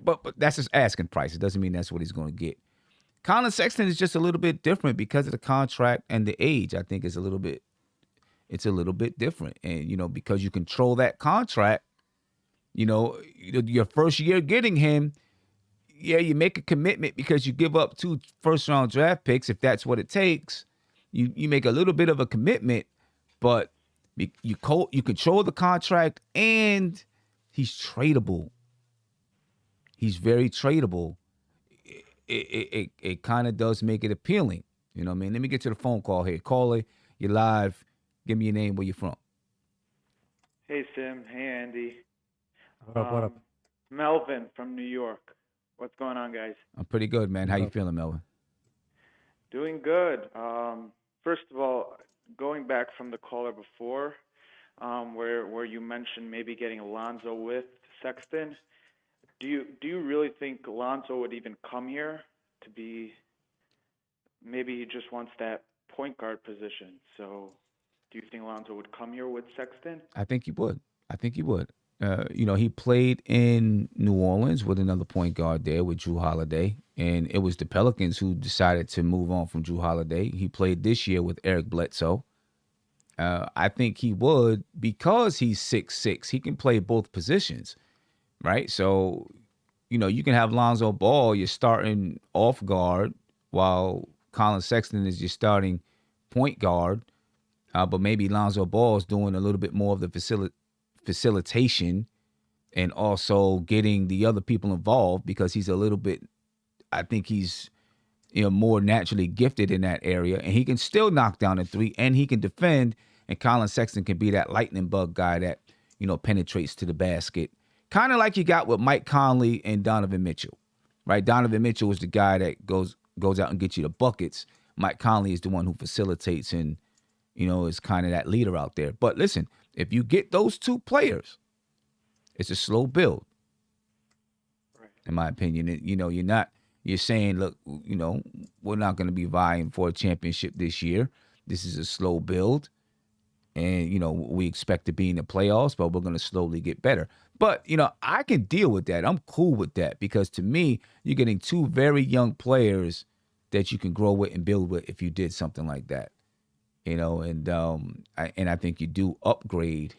but that's just asking price. It doesn't mean that's what he's going to get. Collin Sexton is just a little bit different because of the contract and the age. I think it's a little bit different. And, because you control that contract, your first year getting him, yeah, you make a commitment because you give up 2 first-round draft picks if that's what it takes. You make a little bit of a commitment, but you control the contract and he's tradable. He's very tradable. It kind of does make it appealing. You know what I mean? Let me get to the phone call here. Caller, you're live. Give me your name, where you from. Hey, Sim. Hey, Andy. What up? Melvin from New York. What's going on, guys? I'm pretty good, man. How you feeling, Melvin? Doing good. First of all, going back from the caller before, where you mentioned maybe getting Alonzo with Sexton, do you really think Alonzo would even come here to be? Maybe he just wants that point guard position. So, do you think Alonzo would come here with Sexton? I think he would. He played in New Orleans with another point guard there with Drew Holiday, and it was the Pelicans who decided to move on from Drew Holiday. He played this year with Eric Bledsoe. I think he would because he's 6'6". He can play both positions, right? So, you can have Lonzo Ball, you're starting off guard, while Collin Sexton is your starting point guard. But maybe Lonzo Ball is doing a little bit more of the facilitation and also getting the other people involved because he's a little bit, I think he's more naturally gifted in that area, and he can still knock down a 3 and he can defend, and Collin Sexton can be that lightning bug guy that penetrates to the basket, kind of like you got with Mike Conley and Donovan Mitchell, right? Donovan Mitchell is the guy that goes out and gets you the buckets. Mike Conley is the one who facilitates and is kind of that leader out there. But listen, if you get those 2 players, it's a slow build, Right. in my opinion. You're saying, look, we're not going to be vying for a championship this year. This is a slow build. And, we expect to be in the playoffs, but we're going to slowly get better. But, I can deal with that. I'm cool with that because to me, you're getting 2 very young players that you can grow with and build with if you did something like that. And I think you do upgrade.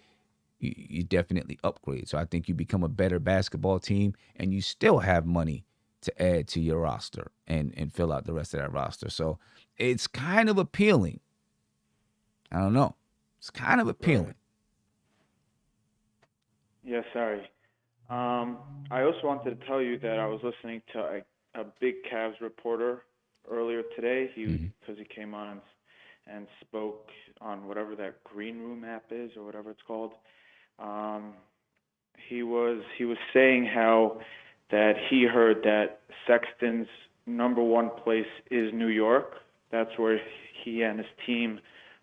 You definitely upgrade. So I think you become a better basketball team and you still have money to add to your roster and fill out the rest of that roster. So it's kind of appealing. I don't know. It's kind of appealing. Right. Yeah, sorry. I also wanted to tell you that I was listening to a big Cavs reporter earlier today. Because he came on and spoke on whatever that Green Room app is or whatever it's called. He was saying how that he heard that Sexton's number 1 place is New York. That's where he and his team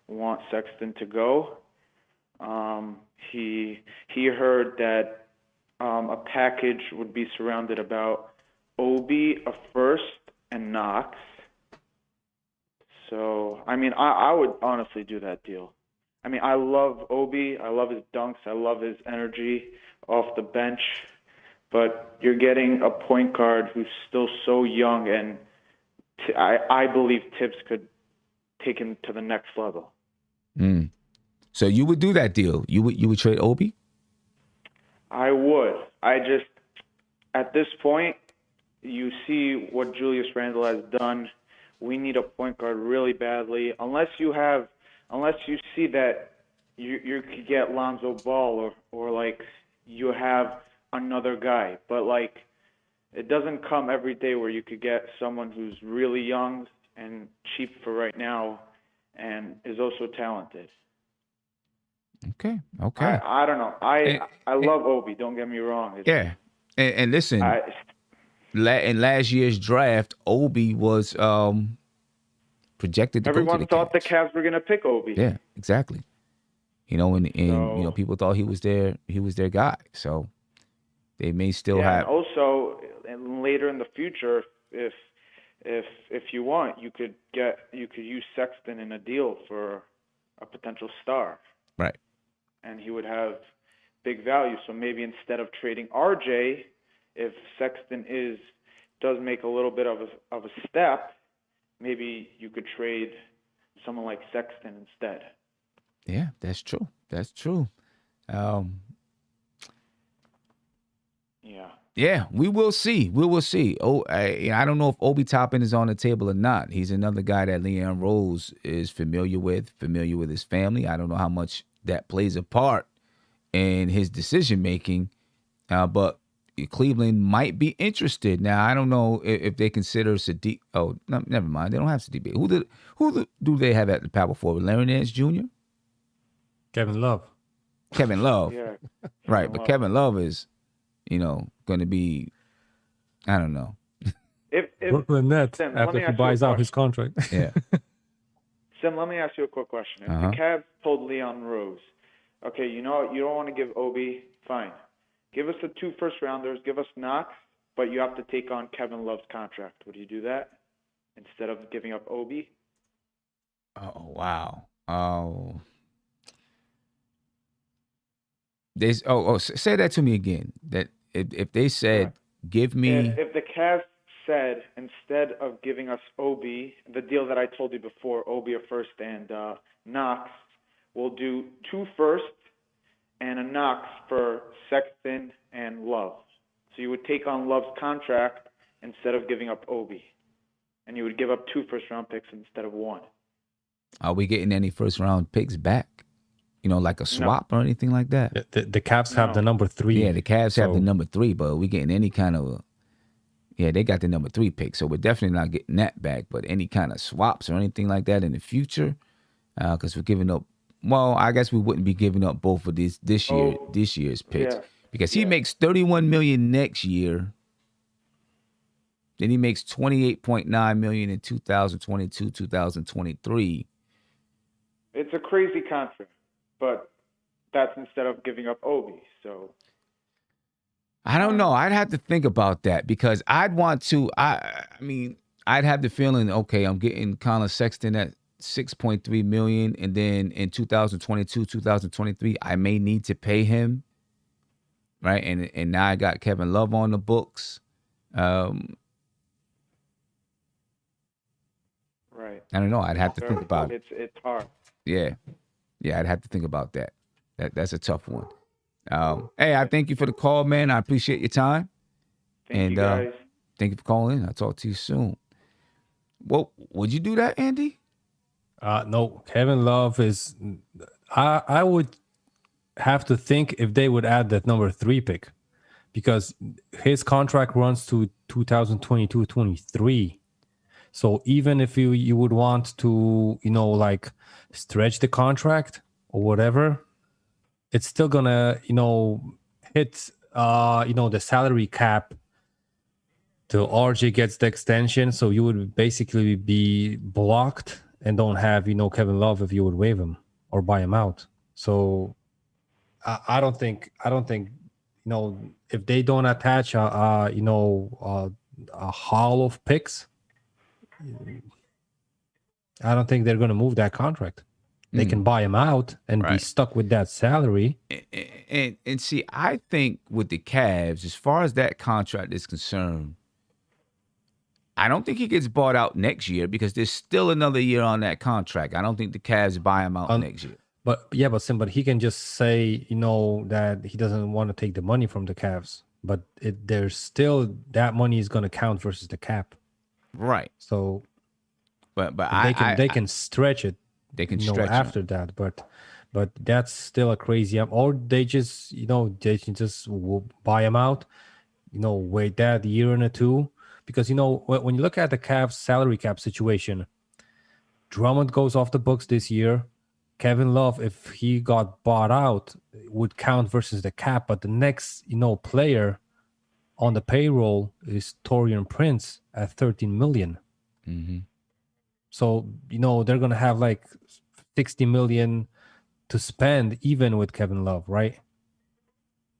want Sexton to go. He heard that a package would be surrounded about Obi, a first, and Knox. So, I mean, I would honestly do that deal. I mean, I love Obi. I love his dunks. I love his energy off the bench. But you're getting a point guard who's still so young, and I believe Tibbs could take him to the next level. Mm. So you would do that deal? You would trade Obi? I would. I just, at this point, you see what Julius Randle has done. We need a point guard really badly. Unless you see that you could get Lonzo Ball or like you have another guy. But like, it doesn't come every day where you could get someone who's really young and cheap for right now and is also talented. Okay. I don't know. I love Obi. Don't get me wrong. Yeah. And listen, in last year's draft, Obi was projected to everyone go to the thought Cavs. the Cavs were going to pick Obi. Yeah, exactly. You know, people thought he was their guy. So they may still have. And also, later in the future, if you want, you could use Sexton in a deal for a potential star. Right. And he would have big value. So maybe instead of trading RJ, if Sexton does make a little bit of a step, maybe you could trade someone like Sexton instead. Yeah, that's true. Yeah, we will see. Oh, I don't know if Obi Toppin is on the table or not. He's another guy that Leon Rose is familiar with his family. I don't know how much that plays a part in his decision making, but Cleveland might be interested. Now, I don't know if they consider Sadiq. Oh, no, never mind. They don't have Sadiq. Who do they have at the power forward? Larry Nance Jr.? Kevin Love. Yeah. Right, but Kevin Love is, going to be, I don't know. If Brooklyn Nets Sim, after he buys out his contract. Yeah. Sim, let me ask you a quick question. If the Cavs told Leon Rose, okay, you don't want to give Obi, fine. Give us the 2 first-rounders, give us Knox, but you have to take on Kevin Love's contract. Would you do that instead of giving up Obi? Oh, wow. Oh. Say that to me again. That if they said, give me... If the Cavs said, instead of giving us Obi, the deal that I told you before, Obi a first and Knox, we'll do 2 firsts and a Knox for Sexton and Love. So you would take on Love's contract instead of giving up Obi. And you would give up 2 first-round picks instead of 1. Are we getting any first-round picks back? Like a swap or anything like that? The Cavs have the number 3. Yeah, the Cavs have the number 3, but are we getting any kind of... Yeah, they got the number 3 pick, so we're definitely not getting that back. But any kind of swaps or anything like that in the future, because we're giving up. Well, I guess we wouldn't be giving up both of this year's picks, because he makes $31 million next year. Then he makes $28.9 million in 2022, 2023. It's a crazy contract, but that's instead of giving up Obi. So I don't know. I'd have to think about that, because I'd want to. I mean, I'd have the feeling, okay, I'm getting Collin Sexton at $6.3 million, and then in 2022, 2023, I may need to pay him, right? And now I got Kevin Love on the books. Right. I don't know. I'd have to think about it. It's hard. Yeah, I'd have to think about that. That's a tough one. Hey, I thank you for the call, man. I appreciate your time. Thank you guys. Thank you for calling in. I'll talk to you soon. Well, would you do that, Andy? No, Kevin Love is. I would have to think if they would add that number 3 pick, because his contract runs to 2022-23. So even if you would want to, like stretch the contract or whatever, it's still gonna, hit, the salary cap till RJ gets the extension. So you would basically be blocked and don't have, Kevin Love if you would waive him or buy him out. So I don't think, if they don't attach, a haul of picks, I don't think they're going to move that contract. They can buy him out and be Right. stuck with that salary. And see, I think with the Cavs, as far as that contract is concerned, I don't think he gets bought out next year because there's still another year on that contract. I don't think the Cavs buy him out next year. But he can just say, that he doesn't want to take the money from the Cavs. But there's still that money is going to count versus the cap. Right. So, but they can stretch it. They can stretch after that, but that's still a crazy. Or they just, they can just buy him out. Wait that year and a two, because when you look at the Cavs salary cap situation, Drummond goes off the books this year. Kevin Love, if he got bought out, would count versus the cap. But the next, player on the payroll is Taurean Prince at $13 million. Mm-hmm. So, they're going to have like $60 million to spend even with Kevin Love, right?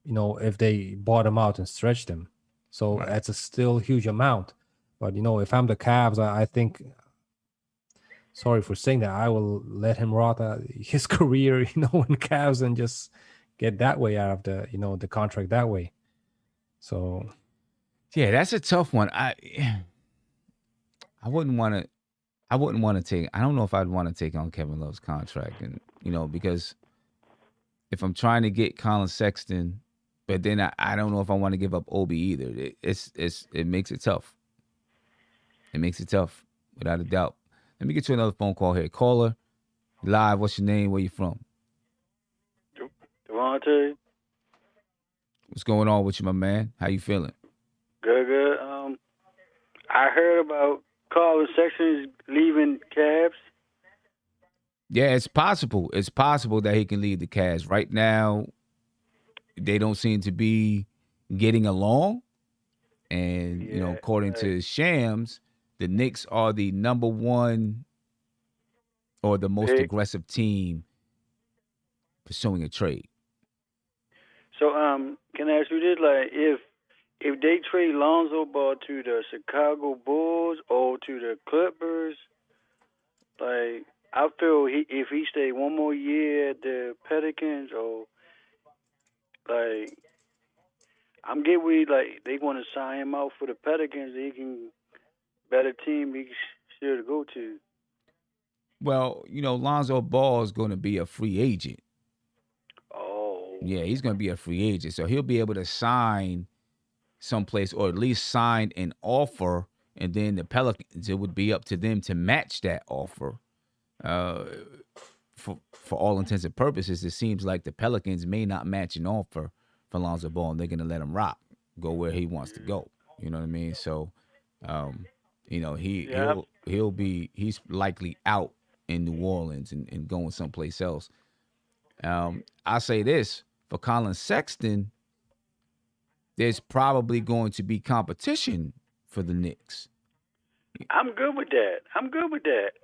If they bought him out and stretched him. So that's a still huge amount. But, if I'm the Cavs, I think, sorry for saying that, I will let him rot his career, in Cavs and just get that way out of the, the contract that way. So. Yeah, that's a tough one. I wouldn't want to take. I don't know if I'd want to take on Kevin Love's contract, and because if I'm trying to get Collin Sexton, but then I don't know if I want to give up Obi either. It makes it tough. It makes it tough, without a doubt. Let me get you another phone call here. Caller, live. What's your name? Where you from? Devontae. What's going on with you, my man? How you feeling? Good. I heard about Collin Sexton leaving Cavs. Yeah, it's possible. It's possible that he can leave the Cavs. Right now, they don't seem to be getting along. And, according to Shams, the Knicks are the number one or the most aggressive team pursuing a trade. So, can I ask you this? Like, if they trade Lonzo Ball to the Chicago Bulls or to the Clippers, like, I feel if he stay one more year at the Pelicans, or like, I'm getting with, like, they want to sign him out for the Pelicans, he can better team he should go to. Well, Lonzo Ball is going to be a free agent. Oh. Yeah, he's going to be a free agent, so he'll be able to sign someplace, or at least sign an offer, and then the Pelicans, it would be up to them to match that offer. For all intents and purposes, it seems like the Pelicans may not match an offer for Lonzo Ball, and they're going to let him rock, go where he wants to go. You know what I mean? So, he's likely out in New Orleans and going someplace else. I'll say this, for Collin Sexton, there's probably going to be competition for the Knicks. I'm good with that.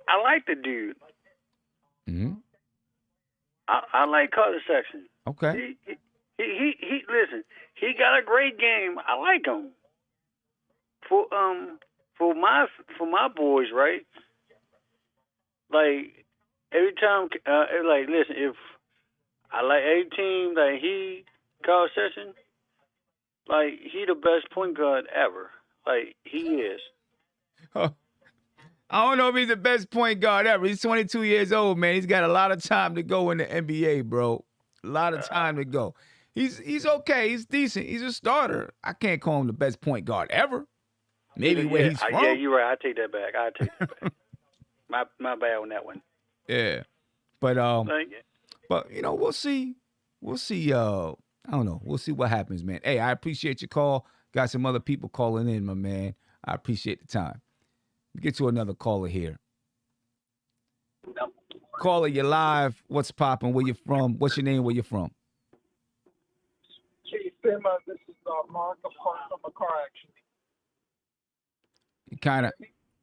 I like the dude. Mm-hmm. I like Collin Sexton. Okay. He listen. He got a great game. I like him. For my boys, right? Like every time, like listen. If I like every team, like Collin Sexton, like he the best point guard ever. Like he is. I don't know if he's the best point guard ever. He's 22 years old, man. He's got a lot of time to go in the NBA, bro. A lot of time to go. He's okay. He's decent. He's a starter. I can't call him the best point guard ever. Maybe where he's from. Yeah, you're right. I take that back. my bad on that one. Yeah, but we'll see. We'll see. I don't know. We'll see what happens, man. Hey, I appreciate your call. Got some other people calling in, my man. I appreciate the time. We'll get to another caller here. Caller, you're live. What's popping? Where you from? What's your name? Where you from? Chief Bima, this is Mark. I'm calling from a car accident. You kind of.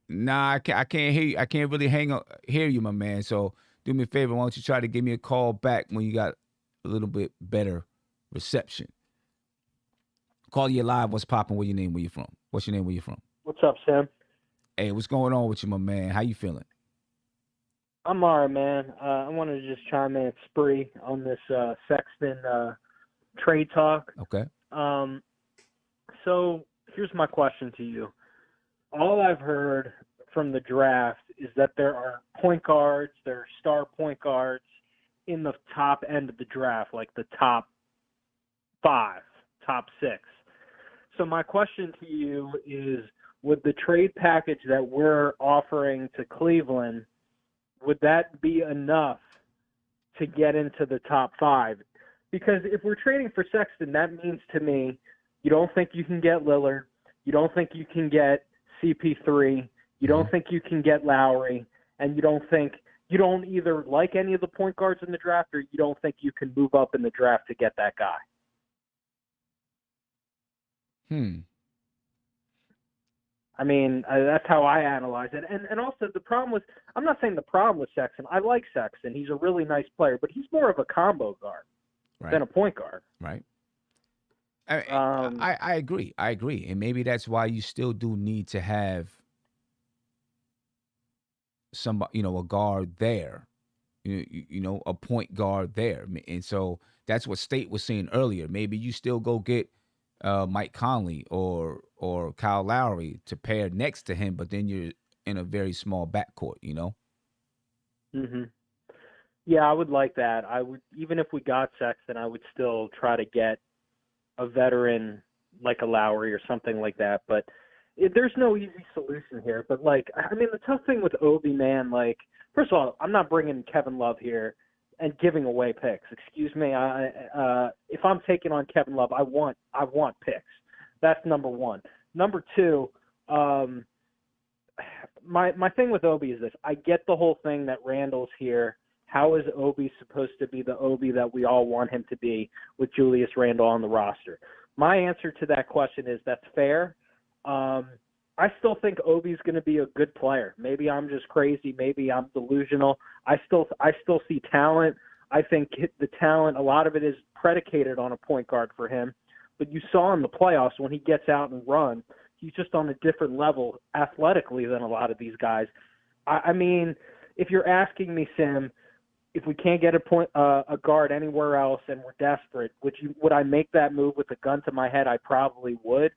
Nah, I can't hear you. I can't really hear you, my man. So do me a favor. Why don't you try to give me a call back when you got a little bit better reception? Call you live. What's popping? Where your name? Where you from? What's your name? Where you from? What's up, Sam? Hey, what's going on with you, my man? How you feeling? I'm all right, man. I wanted to just chime in at Spree on this Sexton trade talk. Okay. So here's my question to you. All I've heard from the draft is that there are point guards, there are star point guards in the top end of the draft, like the top 5, top 6. So my question to you is, would the trade package that we're offering to Cleveland, would that be enough to get into the top 5? Because if we're trading for Sexton, that means to me you don't think you can get Lillard, you don't think you can get CP3, you don't think you can get Lowry, and you don't either like any of the point guards in the draft, or you don't think you can move up in the draft to get that guy. I mean, that's how I analyze it. And also the problem with – I'm not saying the problem with Sexton. I like Sexton. He's a really nice player, but he's more of a combo guard than a point guard. Right. I agree. I agree. And maybe that's why you still do need to have somebody, a guard there, a point guard there. And so that's what State was saying earlier. Maybe you still go get Mike Conley or Kyle Lowry to pair next to him, but then you're in a very small backcourt, Mm-hmm. Yeah, I would like that. I would, even if we got Sexton, I would still try to get a veteran like a Lowry or something like that. But there's no easy solution here. But, the tough thing with Obi, man, first of all, I'm not bringing Kevin Love here and giving away picks. Excuse me. If I'm taking on Kevin Love, I want picks. That's number one. Number two, my thing with Obi is this. I get the whole thing that Randall's here. How is Obi supposed to be the Obi that we all want him to be with Julius Randle on the roster? My answer to that question is that's fair. I still think Obi's going to be a good player. Maybe I'm just crazy. Maybe I'm delusional. I still see talent. I think the talent, a lot of it is predicated on a point guard for him. But you saw in the playoffs when he gets out and runs, he's just on a different level athletically than a lot of these guys. I mean, if you're asking me, Sim, if we can't get a guard anywhere else and we're desperate, would I make that move with a gun to my head? I probably would.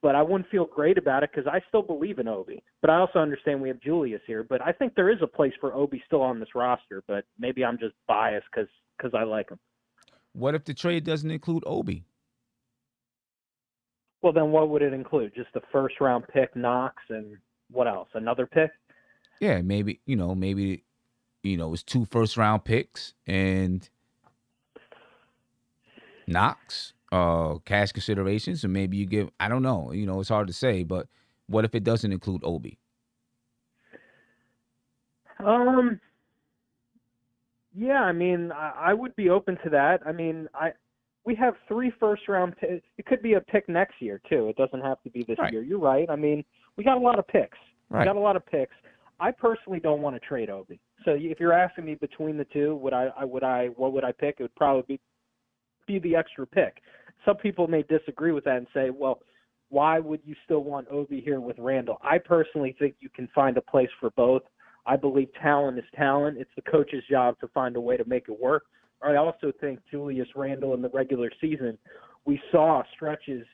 But I wouldn't feel great about it because I still believe in Obi. But I also understand we have Julius here. But I think there is a place for Obi still on this roster. But maybe I'm just biased because I like him. What if the trade doesn't include Obi? Well, then what would it include? Just the first-round pick, Knox, and what else? Another pick? Yeah, maybe it's 2 first-round picks and Knox. Cash considerations, and maybe you give, I don't know, it's hard to say, but what if it doesn't include Obi? Yeah, I mean, I would be open to that. I mean, we have 3 first-round picks. It could be a pick next year, too. It doesn't have to be this year. You're right. I mean, we got a lot of picks. Right. We got a lot of picks. I personally don't want to trade Obi. So if you're asking me between the two, what would I pick? It would probably be the extra pick. Some people may disagree with that and say, well, why would you still want Obi here with Randall? I personally think you can find a place for both. I believe talent is talent. It's the coach's job to find a way to make it work. I also think Julius Randle in the regular season, we saw stretches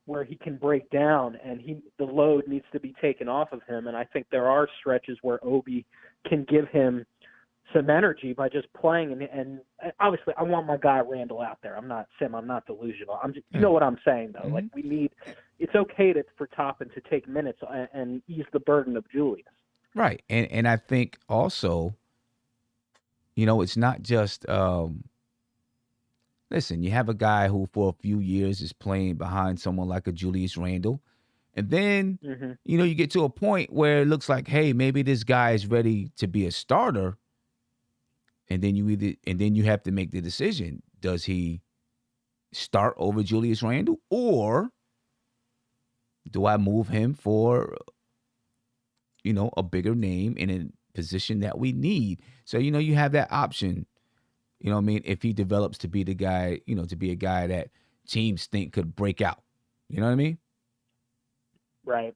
where he can break down and the load needs to be taken off of him. And I think there are stretches where Obi can give him some energy by just playing. And obviously I want my guy Randall out there. I'm not delusional. You know what I'm saying though? Mm-hmm. It's okay for Toppin to take minutes and ease the burden of Julius. Right. And I think also, it's not just, listen, you have a guy who for a few years is playing behind someone like a Julius Randle. And then, you get to a point where it looks like, hey, maybe this guy is ready to be a starter. And then you have to make the decision. Does he start over Julius Randle, or do I move him for, a bigger name in a position that we need? So, you have that option, if he develops to be the guy, to be a guy that teams think could break out. You know what I mean? Right.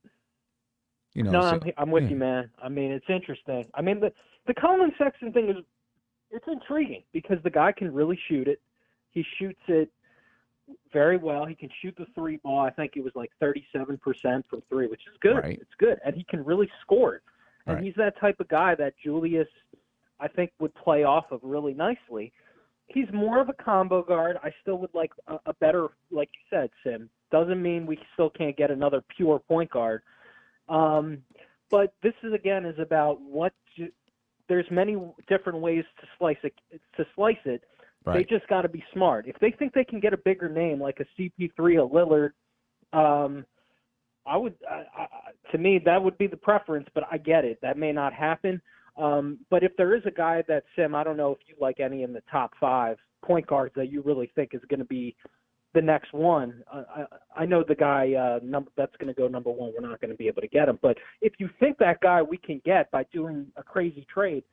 You know, No, so, I'm with yeah. you, man. I mean, it's interesting. I mean, the Collin Sexton thing it's intriguing because the guy can really shoot it. He shoots it very well. He can shoot the three ball. I think it was like 37% from three, which is good. Right. It's good, and he can really score it. And Right. he's that type of guy that Julius, I think, would play off of really nicely. He's more of a combo guard. I still would like a better, like you said, Sim. Doesn't mean we still can't get another pure point guard. But this is about there's many different ways to slice it. Right. They just got to be smart. If they think they can get a bigger name like a CP3, a Lillard, to me that would be the preference. But I get it. That may not happen. But if there is a guy that, Sim, I don't know if you like any in the top 5 point guards that you really think is going to be the next one. I know the guy that's going to go number 1. We're not going to be able to get him. But if you think that guy we can get by doing a crazy trade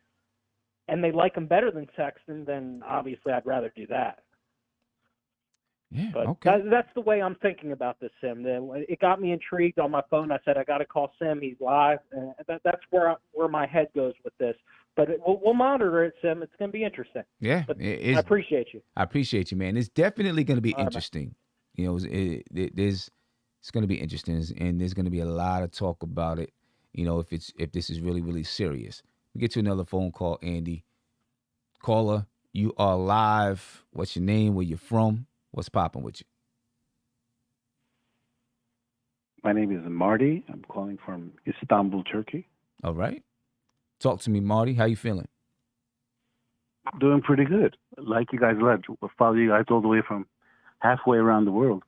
and they like him better than Sexton, then obviously I'd rather do that. Yeah. But Okay. that's the way I'm thinking about this, Sim. It got me intrigued on my phone. I said, I got to call Sim. He's live. And that's where my head goes with this. But we'll monitor it, Sim. It's going to be interesting. Yeah. But I I appreciate you. I appreciate you, man. It's definitely going to be All right, man. interesting. You know, it's going to be interesting, and there's going to be a lot of talk about it. You know, if this is really, really serious. We get to another phone call, Andy. Caller, you are live. What's your name? Where you from? What's popping with you? My name is Marty. I'm calling from Istanbul, Turkey. All right. Talk to me, Marty. How you feeling? Doing pretty good. Like you guys led. We'll follow you guys all the way from halfway around the world.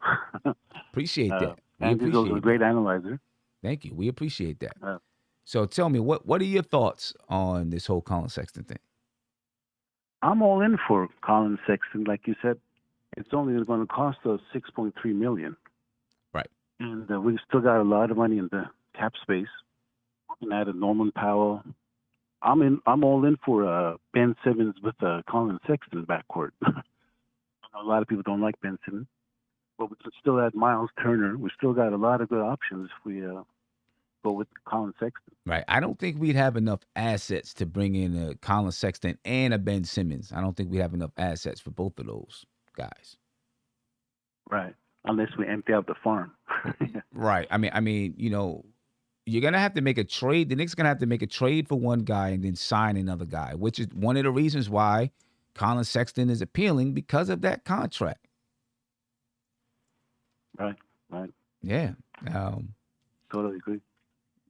Appreciate that. We Andy's appreciate a it. great analyzer. Thank you. We appreciate that. Uh, So tell me, what are your thoughts on this whole Collin Sexton thing? I'm all in for Collin Sexton. Like you said, it's only going to cost us $6.3 million. Right. And we've still got a lot of money in the cap space. And add a Norman Powell. I'm all in for Ben Simmons with Collin Sexton backcourt. I know a lot of people don't like Ben Simmons, but we can still add Miles Turner. We still got a lot of good options if we go with Collin Sexton. Right. I don't think we'd have enough assets to bring in a Collin Sexton and a Ben Simmons. I don't think we have enough assets for both of those guys. Right. Unless we empty out the farm. Right. I mean, you know, you're gonna have to make a trade. The Knicks are gonna have to make a trade for one guy and then sign another guy, which is one of the reasons why Collin Sexton is appealing, because of that contract. Right. Yeah. Totally agree.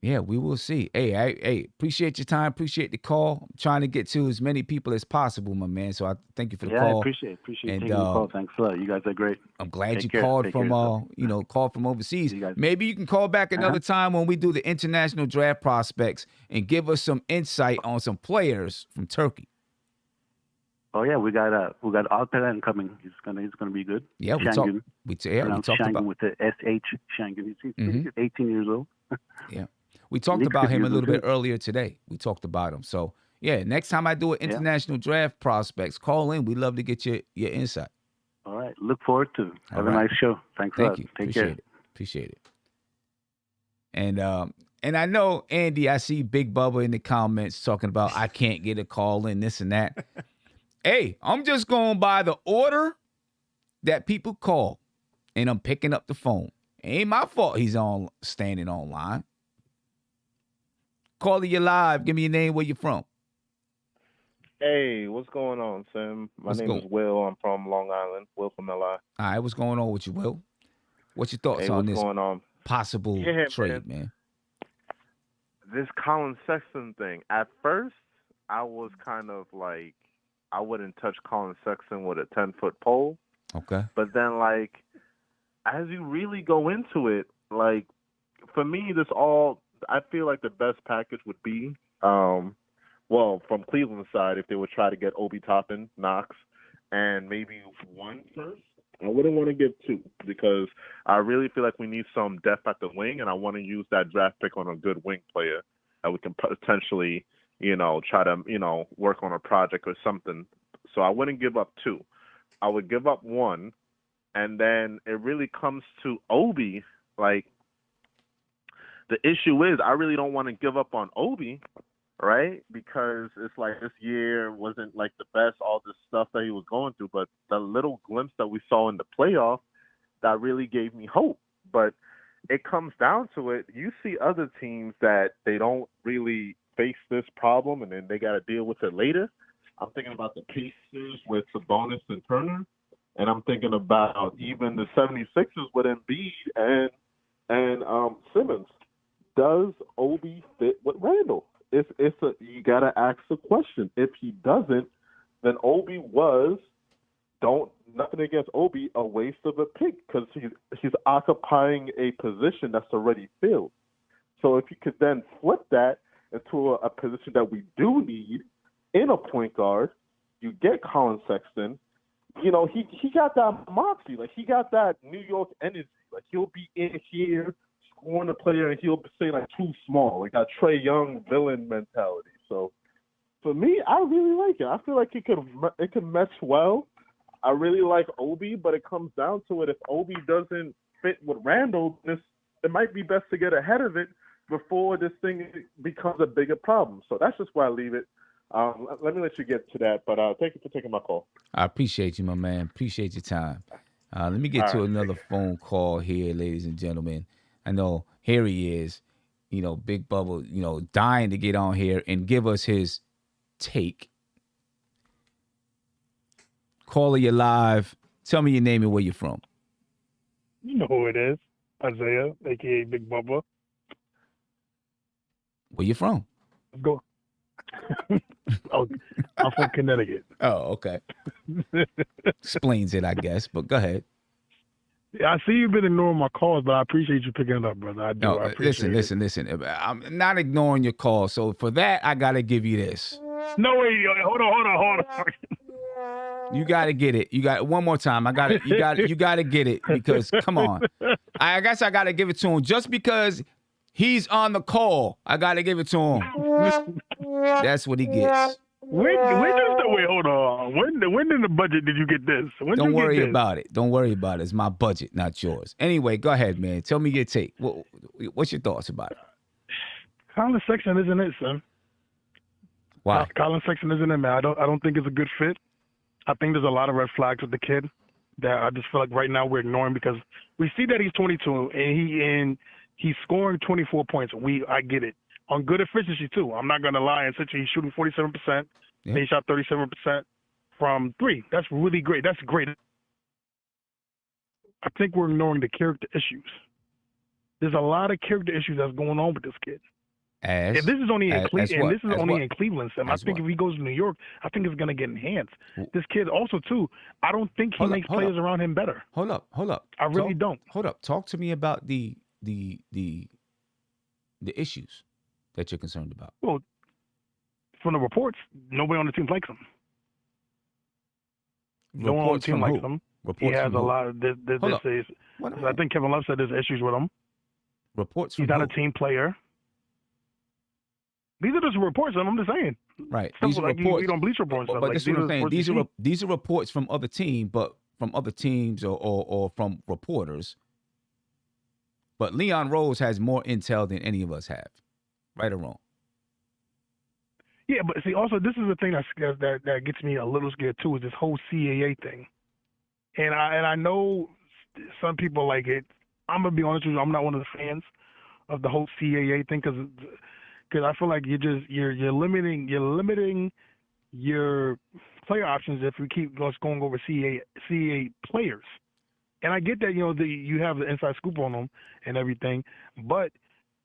Yeah, we will see. Hey, appreciate your time. Appreciate the call. I'm trying to get to as many people as possible, my man. So I thank you for the Yeah, call. I appreciate And, taking the call. Thanks a lot. You guys are great. I'm glad Take you care. called Take from care. called from overseas. You guys- Maybe you can call back another time when we do the international draft prospects and give us some insight on some players from Turkey. Oh yeah, we got Alperen coming. He's gonna be good. Yeah, we Şengün. talked Şengün about with the SH Şengün. He's Mhm. 18 years old. we talked Knicks about could him a use him little bit too. earlier today. We talked about him. So yeah, next time I do an international draft prospects, call in. We'd love to get your insight. All right. Look forward to it. All Have a right. nice show. Thanks a Thank lot. you. Take Appreciate care. it. Appreciate it. And I know, Andy, I see Big Bubba in the comments talking about I can't get a call in, this and that. Hey, I'm just going by the order that people call, and I'm picking up the phone. Ain't my fault he's standing online. Caller, you live. Give me your name, where you from. Hey, what's going on, Sam? My What's name going- is Will. I'm from Long Island. Will from LI. All right, what's going on with you, Will? What's your thoughts Hey, on what's this going on? possible Yeah, trade, man? This Collin Sexton thing. At first, I was kind of like, I wouldn't touch Collin Sexton with a 10-foot pole. Okay. But then, like, as you really go into it, like, for me, I feel like the best package would be, well, from Cleveland's side, if they would try to get Obi Toppin, Knox, and maybe one first. I wouldn't want to give two because I really feel like we need some depth at the wing, and I want to use that draft pick on a good wing player that we can potentially, try to, work on a project or something. So I wouldn't give up two. I would give up one, and then it really comes to Obi. Like, The issue is I really don't want to give up on Obi, right? Because it's like this year wasn't like the best, all this stuff that he was going through, but the little glimpse that we saw in the playoff, that really gave me hope. But it comes down to it. You see other teams that they don't really face this problem and then they got to deal with it later. I'm thinking about the Pacers with Sabonis and Turner, and I'm thinking about even the 76ers with Embiid and Simmons. Does Obi fit with Randall? You gotta ask the question. If he doesn't, then Obi was nothing against Obi, a waste of a pick because he's occupying a position that's already filled. So if you could then flip that into a position that we do need in a point guard, you get Collin Sexton. You know, he got that moxie, like he got that New York energy. Like he'll be in here scoring a player and he'll say like too small, like that Trae Young villain mentality. So for me, I really like it. I feel like it could mesh well. I really like Obi, but it comes down to it. If Obi doesn't fit with Randall, it might be best to get ahead of it before this thing becomes a bigger problem. So that's just why I leave it. Let me let you get to that, but thank you for taking my call. I appreciate you, my man. Appreciate your time. Let me get to another phone call here, ladies and gentlemen. I know here he is, Big Bubble, dying to get on here and give us his take. Caller, you live. Tell me your name and where you're from. You know who it is. Isaiah, a.k.a. Big Bubba. Where you from? Go. Oh, I'm from Connecticut. Oh, okay. Explains it, I guess, but go ahead. Yeah, I see you've been ignoring my calls, but I appreciate you picking it up, brother. I do. No, I appreciate listen. I'm not ignoring your call, so for that, I got to give you this. No, wait, hold on. You got to get it. You got it one more time. I got it. You got to get it because come on. I guess I got to give it to him just because he's on the call. I got to give it to him. That's what he gets. Wait, hold on. When in the budget did you get this? Don't worry about it. Don't worry about it. It's my budget, not yours. Anyway, go ahead, man. Tell me your take. What's your thoughts about it? Collin Sexton isn't it, son. Why? Collin Sexton isn't it, man. I don't think it's a good fit. I think there's a lot of red flags with the kid that I just feel like right now we're ignoring because we see that he's 22 and he's scoring 24 points. I get it. On good efficiency, too. I'm not going to lie and say he's shooting 47%. Yeah. He shot 37% from three. That's really great. That's great. I think we're ignoring the character issues. There's a lot of character issues that's going on with this kid. And this is only in Cleveland, Sam. I think if he goes to New York, I think it's going to get enhanced. This kid also, too, I don't think he makes players around him better. Hold up. I really don't. Hold up. Talk to me about the issues that you're concerned about. Well, from the reports, nobody on the team likes him. No one on the team likes him. He has a lot of this. I think Kevin Love said there's issues with him. Reports. He's not a team player. These are just reports. I'm just saying. Right. These are reports. You don't bleach reports. But that's what I'm saying. These are reports from other teams, but from other teams or from reporters. But Leon Rose has more intel than any of us have. Right or wrong? Yeah, but see, also this is the thing that gets me a little scared too, is this whole CAA thing. And I know some people like it. I'm gonna be honest with you, I'm not one of the fans of the whole CAA thing because I feel like you're limiting your player options if we keep going over CAA players. And I get that you have the inside scoop on them and everything, but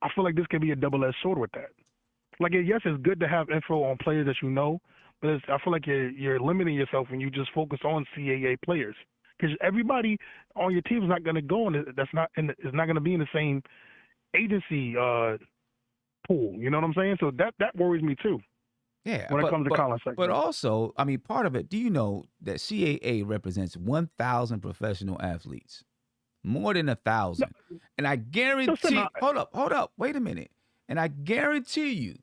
I feel like this can be a double-edged sword with that. Like, yes, it's good to have info on players that you know, but I feel like you're limiting yourself when you just focus on CAA players because everybody on your team is not going to go is not going to be in the same agency pool. You know what I'm saying? So that worries me too. Yeah, when it comes to Collin Sexton. But also, I mean, part of it. Do you know that CAA represents 1,000 professional athletes? More than 1,000. No. And I guarantee, hold up, wait a minute. And I guarantee you,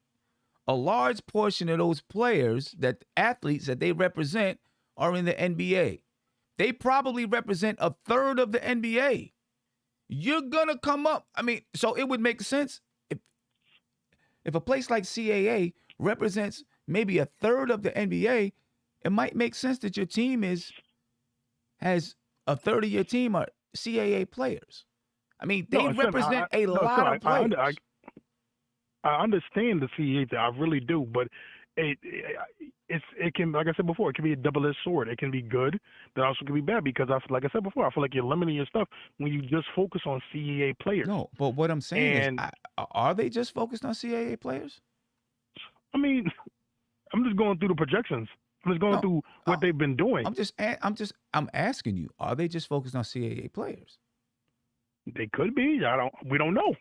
a large portion of those players, athletes that they represent are in the NBA. They probably represent a third of the NBA. You're going to come up. I mean, so it would make sense If a place like CAA represents maybe a third of the NBA, it might make sense that your team has a third of your team are CAA players. I mean, they represent a lot of players. I understand the CAA thing, I really do, but it can, like I said before, it can be a double-edged sword. It can be good, but also can be bad because, like I said before, I feel like you're limiting your stuff when you just focus on CAA players. No, but what I'm saying is, are they just focused on CAA players? I mean, I'm just going through the projections. I'm just going through what they've been doing. I'm asking you, are they just focused on CAA players? They could be. We don't know.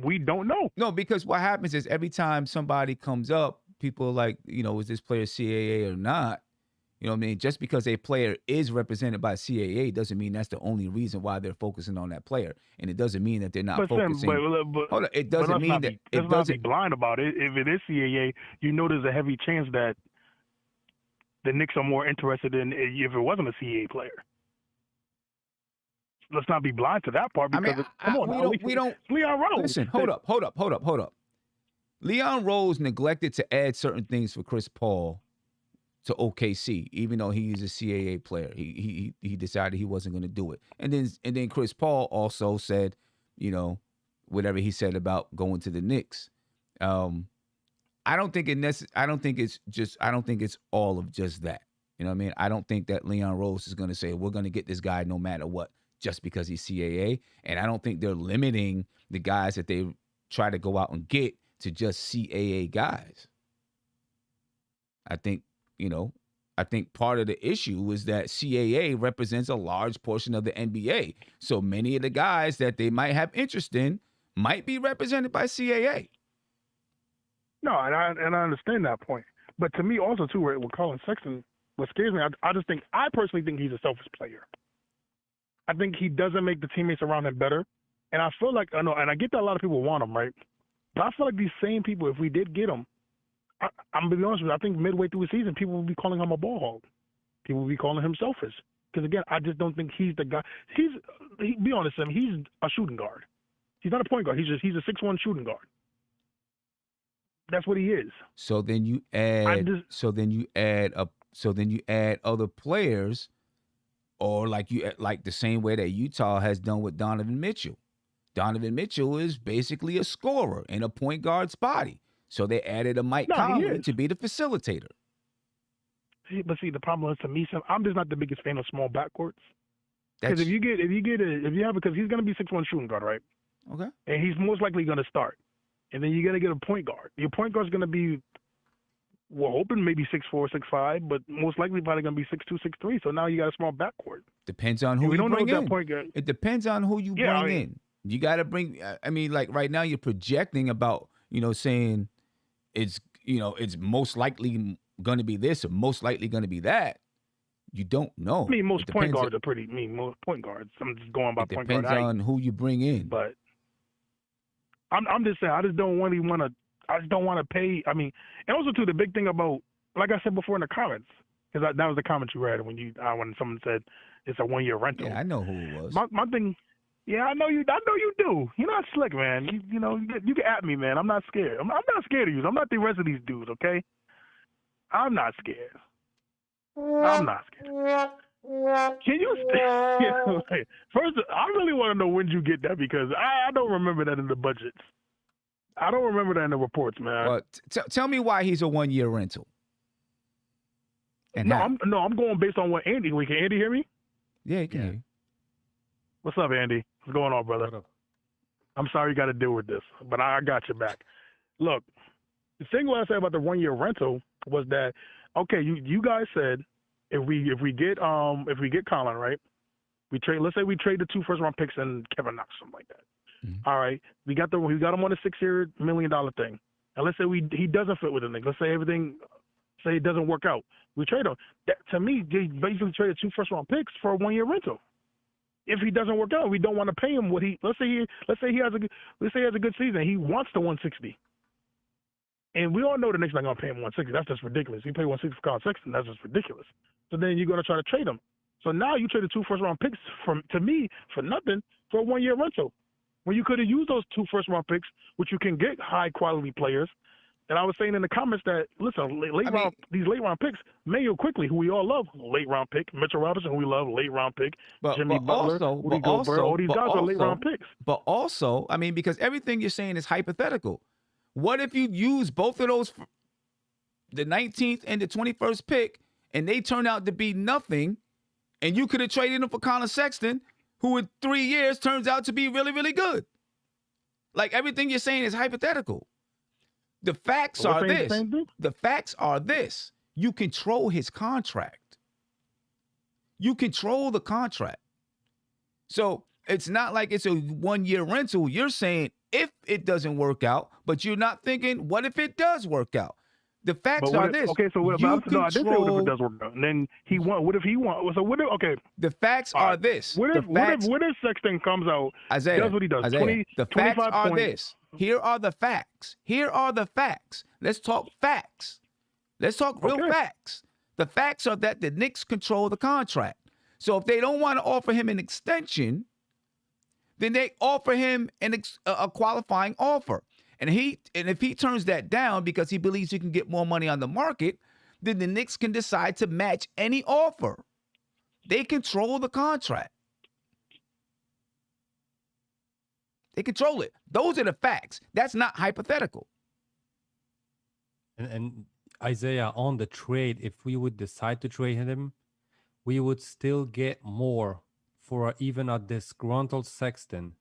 We don't know. No, because what happens is every time somebody comes up, people are like, is this player CAA or not? You know what I mean? Just because a player is represented by CAA doesn't mean that's the only reason why they're focusing on that player, and it doesn't mean that they're not focusing. Hold on, it doesn't mean that let's not be blind about it. If it is CAA, there's a heavy chance that the Knicks are more interested in if it wasn't a CAA player. Let's not be blind to that part because we don't. Leon Rose. Listen, hold up. Leon Rose neglected to add certain things for Chris Paul to OKC, even though he's a CAA player. He decided he wasn't going to do it, and then Chris Paul also said, whatever he said about going to the Knicks. I don't think it's all of just that. You know what I mean? I don't think that Leon Rose is going to say we're going to get this guy no matter what, just because he's CAA. And I don't think they're limiting the guys that they try to go out and get to just CAA guys. I think part of the issue is that CAA represents a large portion of the NBA. So many of the guys that they might have interest in might be represented by CAA. No, and I understand that point. But to me also, too, with Collin Sexton, what scares me, I personally think he's a selfish player. I think he doesn't make the teammates around him better. And I feel like, and I get that a lot of people want him, right? But I feel like these same people, if we did get him, I'm going to be honest with you, I think midway through the season, people will be calling him a ball hog. People will be calling him selfish. Because, again, I just don't think he's the guy. Be honest with him, he's a shooting guard. He's not a point guard. He's a 6'1" shooting guard. That's what he is. So then you add other players, or like the same way that Utah has done with Donovan Mitchell. Donovan Mitchell is basically a scorer in a point guard's body. So they added a Mike Conley to be the facilitator. But the problem is, to me, I'm just not the biggest fan of small backcourts. Because if he's going to be 6'1" shooting guard, right? Okay. And he's most likely going to start. And then you're going to get a point guard. Your point guard's going to be, we're hoping maybe 6'4", 6'5", but most likely probably going to be 6'2", 6'3". So now you got a small backcourt. Depends on who you bring in. It depends on who you bring in. You got to bring, like right now you're projecting about, saying it's most likely going to be this or most likely going to be that. You don't know. I mean, most point guards are pretty mean. Most point guards. I'm just going by point guard. Depends on who you bring in. But I'm just saying, I just don't want to pay. I mean, and also too, the big thing about, like I said before in the comments, because that was the comment you read when someone said it's a 1-year rental. Yeah, I know who it was. My thing. Yeah, I know you do. You're not slick, man. You can at me, man. I'm not scared. I'm not scared of you. I'm not the rest of these dudes, okay? I'm not scared. I'm not scared. Can you first, I really want to know when you get that, because I don't remember that in the budgets. I don't remember that in the reports, man. Well, tell me why he's a 1-year rental. And I'm going based on what Andy. Can Andy hear me? Yeah, he can hear you. What's up, Andy? What's going on, brother? I'm sorry you got to deal with this, but I got your back. Look, the thing what I said about the 1-year rental was that, okay, you guys said if we get Colin, right? Let's say we trade the 2 first-round picks and Kevin Knox, something like that. Mm-hmm. All right, we got him on a $6-year $1 million thing, and let's say he doesn't fit with the Knicks. Let's say it doesn't work out. We trade him. That, to me, they basically traded 2 first-round picks for a 1-year rental. If he doesn't work out, we don't want to pay him what let's say he has a good season. He wants the 160. And we all know the Knicks not going to pay him 160. That's just ridiculous. You pay 160 for Collin Sexton, that's just ridiculous. So then you're going to try to trade him. So now you traded 2 first-round picks to me for nothing for a 1-year rental. when you could have used those 2 first-round picks, which you can get high-quality players. And I was saying in the comments that, listen, these late-round picks, Mayo quickly, who we all love, late-round pick. Mitchell Robinson, who we love, late-round pick. Jimmy Butler, Rudy Gobert, all these guys are late-round picks. But also, I mean, because everything you're saying is hypothetical. What if you use both of those, the 19th and the 21st pick, and they turn out to be nothing, and you could have traded them for Collin Sexton, who in 3 years turns out to be really, really good? Like, everything you're saying is hypothetical. The facts are this. The facts are this. You control his contract. You control the contract. So it's not like it's a 1-year rental. You're saying if it doesn't work out, but you're not thinking, what if it does work out? The facts are this. Okay, so what about, no, I didn't say what if it does work out. And then he won. What if he won? So what if, okay. The facts are this. What if Sexton comes out, Isaiah, does what he does? Isaiah, the facts are points. this. Here are the facts. Here are the facts. Let's talk facts. Let's talk real facts. The facts are that the Knicks control the contract. So if they don't want to offer him an extension, then they offer him a qualifying offer. And if he turns that down because he believes he can get more money on the market, then the Knicks can decide to match any offer. They control the contract. They control it. Those are the facts. That's not hypothetical. And Isaiah, on the trade, if we would decide to trade him, we would still get more for even a disgruntled Sexton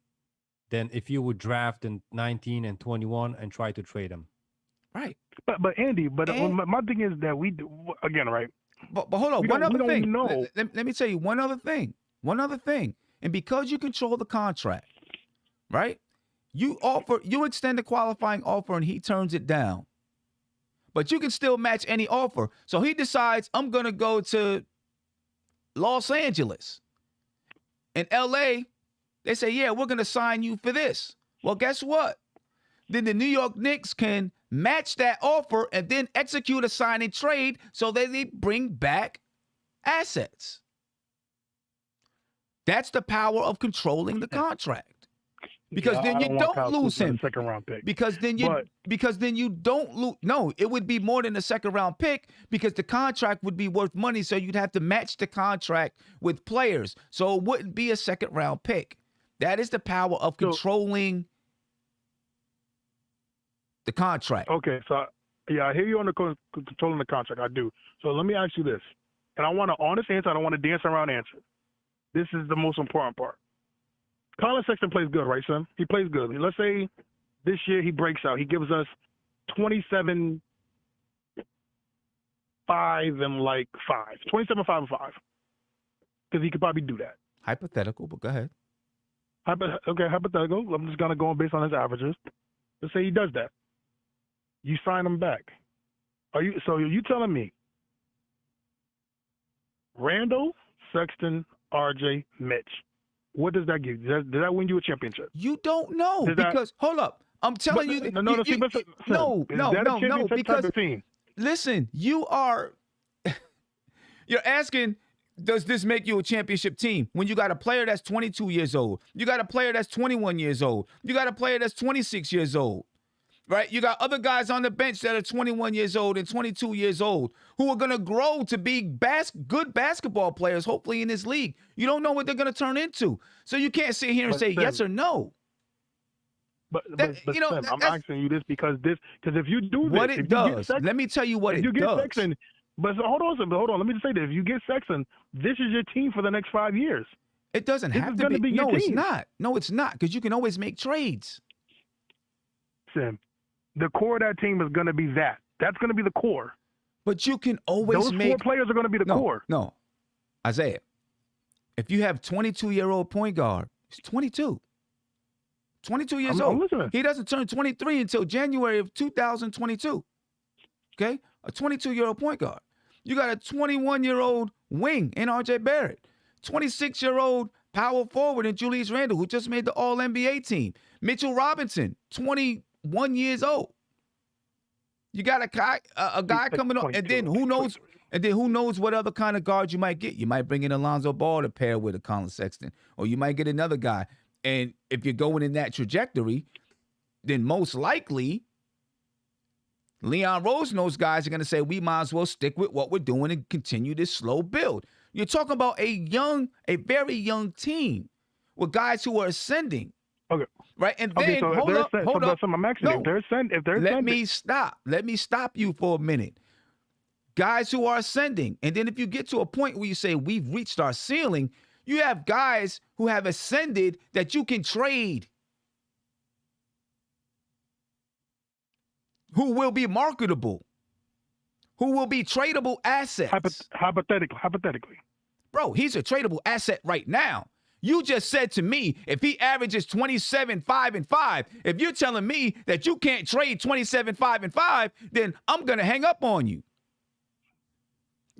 than if you would draft in 19 and 21 and try to trade him. Right. But Andy, my thing is that we do, again, right? But hold on, one other thing. Know. Let me tell you one other thing. One other thing. And because you control the contract, right? You extend a qualifying offer and he turns it down. But you can still match any offer. So he decides, I'm going to go to Los Angeles. In LA, they say, yeah, we're going to sign you for this. Well, guess what? Then the New York Knicks can match that offer and then execute a sign and trade so that they bring back assets. That's the power of controlling the contract. Because then you don't lose him. Second round pick. Because then you don't lose. No, it would be more than a second round pick because the contract would be worth money. So you'd have to match the contract with players. So it wouldn't be a second round pick. That is the power of controlling the contract. Okay, so yeah, I hear you on the controlling the contract. I do. So let me ask you this, and I want an honest answer. I don't want to dance around answer. This is the most important part. Collin Sexton plays good, right, son? He plays good. Let's say this year he breaks out. He gives us 27, 5, and 5. 27, 5, and 5. Because he could probably do that. Hypothetical, but go ahead. Okay, hypothetical. I'm just going to go based on his averages. Let's say he does that. You sign him back. Are you telling me Randall, Sexton, RJ, Mitch, what does that give you? Does that win you a championship? You don't know because hold up. I'm telling you. No, because listen, you're asking, does this make you a championship team? When you got a player that's 22 years old, you got a player that's 21 years old, you got a player that's 26 years old, right? You got other guys on the bench that are 21 years old and 22 years old who are going to grow to be good basketball players, hopefully in this league. You don't know what they're going to turn into. So you can't sit here and say yes or no. But Sam, I'm asking you this because if you do this, what it does, let me tell you what it does. Sexton, but hold on. Let me just say this. If you get Sexton, this is your team for the next 5 years. It doesn't have to be. No, it's not. No, it's not, because you can always make trades. Sam, the core of that team is going to be that. That's going to be the core. But you can always Those four players are going to be the core. No, Isaiah, if you have 22-year-old point guard, he's 22. 22 years old. He doesn't turn 23 until January of 2022. Okay? A 22-year-old point guard. You got a 21-year-old wing in RJ Barrett. 26-year-old power forward in Julius Randle, who just made the All-NBA team. Mitchell Robinson, 21 years old. You got a guy coming up, and then who knows? And then who knows what other kind of guard you might get? You might bring in Alonzo Ball to pair with a Collin Sexton, or you might get another guy. And if you're going in that trajectory, then most likely Leon Rose and those guys are going to say, we might as well stick with what we're doing and continue this slow build. You're talking about a very young team with guys who are ascending. Okay. Right? And then, so hold up. I'm asking you, if they're Let me stop you for a minute. Guys who are ascending. And then if you get to a point where you say, we've reached our ceiling, you have guys who have ascended that you can trade, who will be marketable, who will be tradable assets. Hypothetically. Bro, he's a tradable asset right now. You just said to me, if he averages 27, 5, and 5, if you're telling me that you can't trade 27, 5, and 5, then I'm going to hang up on you.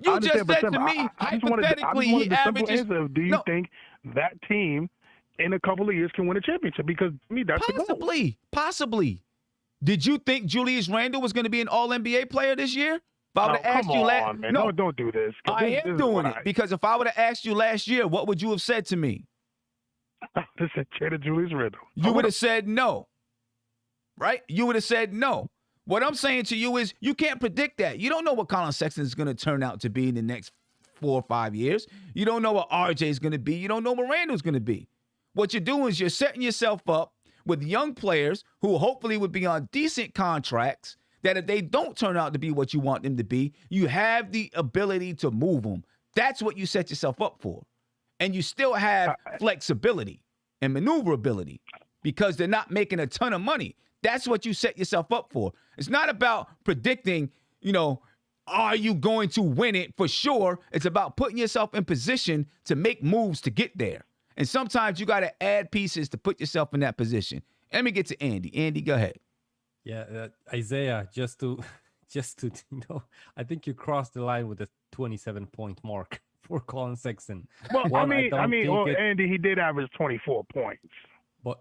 You just said to me, hypothetically, he averages. Do you think that team in a couple of years can win a championship? Because to me, that's the goal. Possibly. Did you think Julius Randle was going to be an All-NBA player this year? If I would have asked you man. No, don't do this. I am doing it because if I would have asked you last year, what would you have said to me? I would have said Julius Randle. You would have said no, right? You would have said no. What I'm saying to you is you can't predict that. You don't know what Collin Sexton is going to turn out to be in the next 4 or 5 years. You don't know what RJ is going to be. You don't know what Randall's going to be. What you're doing is you're setting yourself up with young players who hopefully would be on decent contracts that if they don't turn out to be what you want them to be, you have the ability to move them. That's what you set yourself up for. And you still have flexibility and maneuverability because they're not making a ton of money. That's what you set yourself up for. It's not about predicting, are you going to win it for sure? It's about putting yourself in position to make moves to get there. And sometimes you got to add pieces to put yourself in that position. Let me get to Andy. Andy, go ahead. Yeah, Isaiah, just to, I think you crossed the line with the 27-point mark for Collin Sexton. Well, Andy, he did average 24 points. But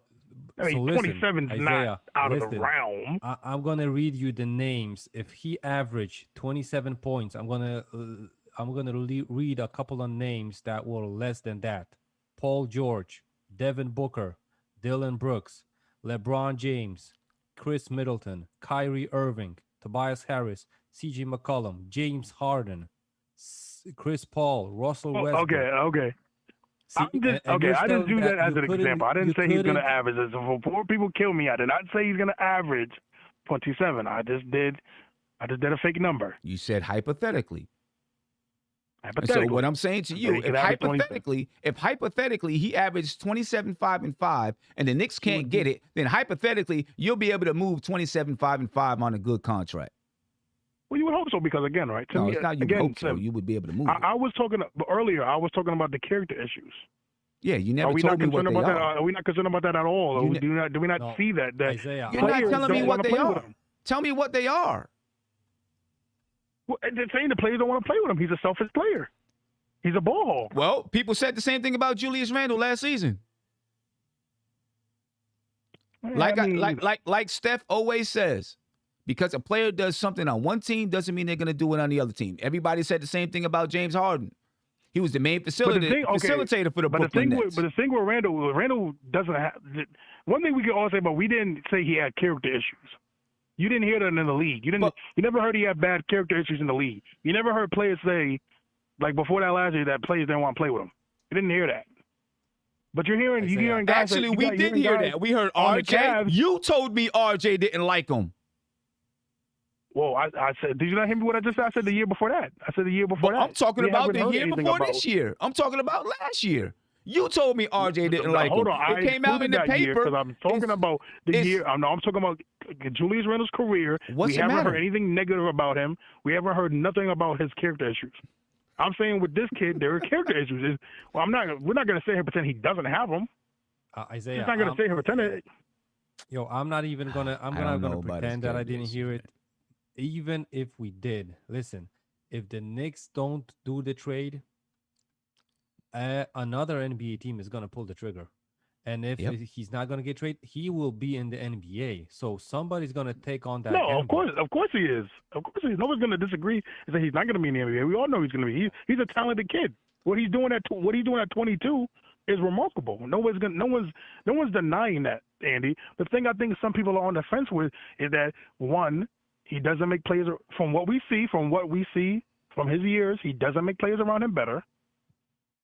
so listen, 27's Isaiah, not out of the realm. I'm gonna read you the names. If he averaged 27 points, I'm gonna read a couple of names that were less than that. Paul George, Devin Booker, Dylan Brooks, LeBron James, Chris Middleton, Kyrie Irving, Tobias Harris, C.J. McCollum, James Harden, Chris Paul, Russell Westbrook. Okay. See, I didn't do that as an example. I didn't say he's going to average. Before people kill me, I did not say he's going to average 27. I just did a fake number. You said hypothetically. Hypothetically. So what I'm saying to you, if hypothetically he averaged 27, 5, and 5, and the Knicks can't get it, then hypothetically you'll be able to move 27, 5, and 5 on a good contract. Well, you would hope so because again, right? No, it's not you would hope so. You would be able to move. I was talking earlier. I was talking about the character issues. Yeah, you never told me what they are. Are we not concerned about that at all? Do we not see that? Isaiah, you're not telling me what they are. Tell me what they are. Well, they're saying the players don't want to play with him. He's a selfish player. He's a ball hog. Well, people said the same thing about Julius Randle last season. Like Steph always says, because a player does something on one team doesn't mean they're going to do it on the other team. Everybody said the same thing about James Harden. He was the main facilitator for the Brooklyn Nets. But the thing with Randle doesn't have. One thing we can all say, but we didn't say he had character issues. You didn't hear that in the league. You never heard he had bad character issues in the league. You never heard players say, like before that last year, that players didn't want to play with him. You didn't hear that. But you're hearing guys. Actually, we did hear that. We heard RJ. You told me RJ didn't like him. Well, I said, did you not hear me what I just said? I said the year before that. I said the year before that. I'm talking about the year before this year. I'm talking about last year. You told me RJ didn't like him. Hold on. It came out in the paper. Because I'm talking about the year. I'm talking about Julius Randle's career. We haven't heard anything negative about him. We haven't heard nothing about his character issues. I'm saying with this kid, there are character issues. Well, we're not going to sit here and pretend he doesn't have them. Isaiah, he's not going to sit here and pretend it. Yo, I'm not going to pretend that I didn't hear it. Even if we did, listen, if the Knicks don't do the trade, another NBA team is going to pull the trigger. And if he's not going to get traded, he will be in the NBA. So somebody's going to take on that. No, of course he is. Of course he is. Nobody's going to disagree and say he's not going to be in the NBA. We all know he's going to be. He's a talented kid. What he's doing at 22 is remarkable. No one's denying that, Andy. The thing I think some people are on the fence with is that, one, he doesn't make players from what we see from his years. He doesn't make players around him better.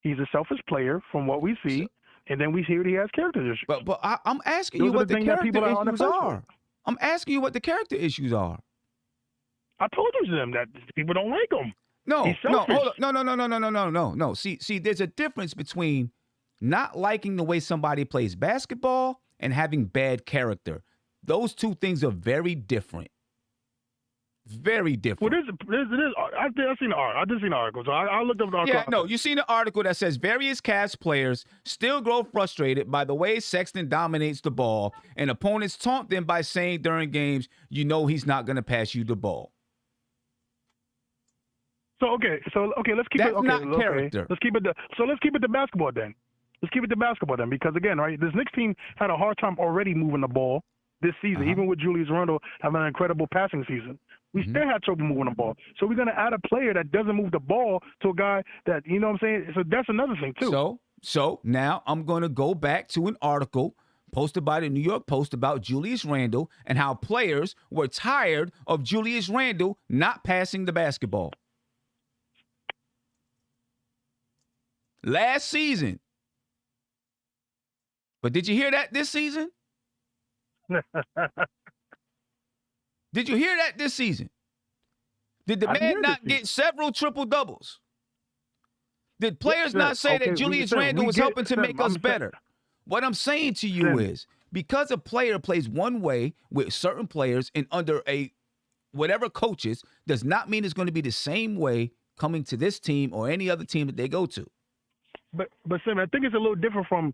He's a selfish player from what we see, and then we hear he has character issues. But I'm asking you what the character issues are. I'm asking you what the character issues are. I told you to them that people don't like him. No, He's hold selfish. on. No. See, there's a difference between not liking the way somebody plays basketball and having bad character. Those two things are very different. Very different. Well, I've seen the article. I just seen the article. So I looked up the article. Yeah, no, you seen the article that says various Cavs players still grow frustrated by the way Sexton dominates the ball, and opponents taunt them by saying during games, you know he's not going to pass you the ball. So let's keep That's it. Okay, not character. Let's keep it. Let's keep it to basketball then. Let's keep it to basketball then, because again, right, this Knicks team had a hard time already moving the ball this season, even with Julius Randle having an incredible passing season. We still had trouble moving the ball. So we're going to add a player that doesn't move the ball to a guy that, you know what I'm saying? So that's another thing, too. So now I'm going to go back to an article posted by the New York Post about Julius Randle and how players were tired of Julius Randle not passing the basketball. Last season. But did you hear that this season? Did you hear that this season? Did the man not get several triple-doubles? Did players not say that Julius Randle was helping to make us better? What I'm saying to you is, because a player plays one way with certain players and under whatever coaches, does not mean it's going to be the same way coming to this team or any other team that they go to. But Sam, I think it's a little different from,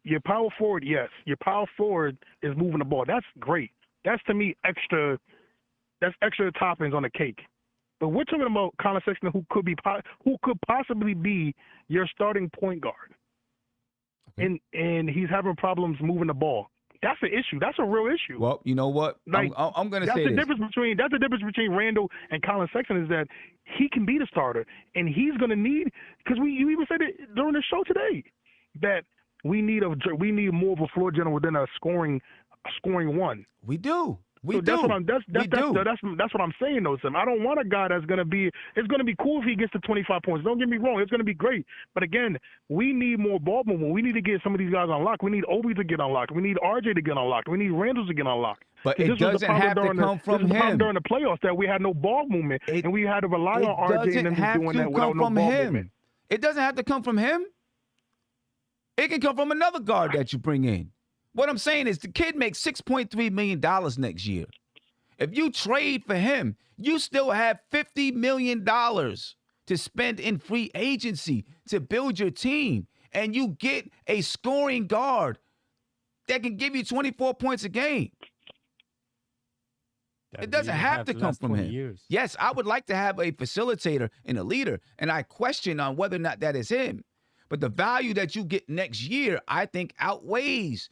your power forward, yes. Your power forward is moving the ball. That's great. That's, to me, extra toppings on the cake. But we're talking about Collin Sexton, who could possibly be your starting point guard. Okay. And he's having problems moving the ball. That's an issue. That's a real issue. Well, you know what? Like, I'm going to say this. That's the difference between Randle and Collin Sexton, is that he can be the starter, and he's going to need, because you even said it during the show today, that we need more of a floor general than a scoring one. We do. That's what I'm saying, though, Sam. I don't want a guy that's going to be – it's going to be cool if he gets to 25 points. Don't get me wrong. It's going to be great. But, again, we need more ball movement. We need to get some of these guys unlocked. We need Obi to get unlocked. We need RJ to get unlocked. We need Randall to get unlocked. But it doesn't have to come from him. During the playoffs that we had no ball movement, and we had to rely on RJ and them doing that without no ball movement. It doesn't have to come from him. It can come from another guard that you bring in. What I'm saying is the kid makes $6.3 million next year. If you trade for him, you still have $50 million to spend in free agency to build your team. And you get a scoring guard that can give you 24 points a game. It doesn't have to come from him. Yes, I would like to have a facilitator and a leader, and I question on whether or not that is him. But the value that you get next year, I think, outweighs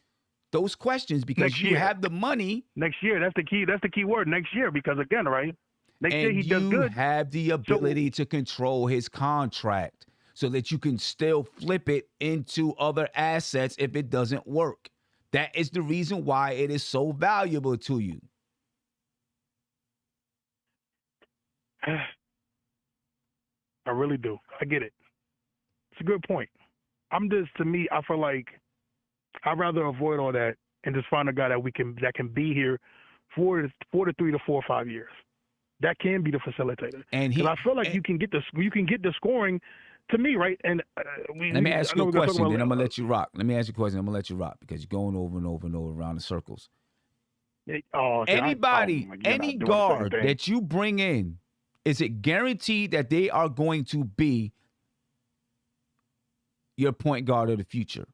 those questions, because you have the money. Next year, that's the key. That's the key word. Next year, because again, right? Next year he does good. You have the ability to control his contract so that you can still flip it into other assets if it doesn't work. That is the reason why it is so valuable to you. I really do. I get it. It's a good point. To me, I feel like I'd rather avoid all that and just find a guy that can be here for the 3 to 4 or 5 years. That can be the facilitator. And I feel like you can get the scoring. To me, right? And let me ask you a question, then I'm gonna let you rock. Let me ask you a question. I'm gonna let you rock because you're going over and over and over around the circles. Any guard that you bring in, is it guaranteed that they are going to be your point guard of the future?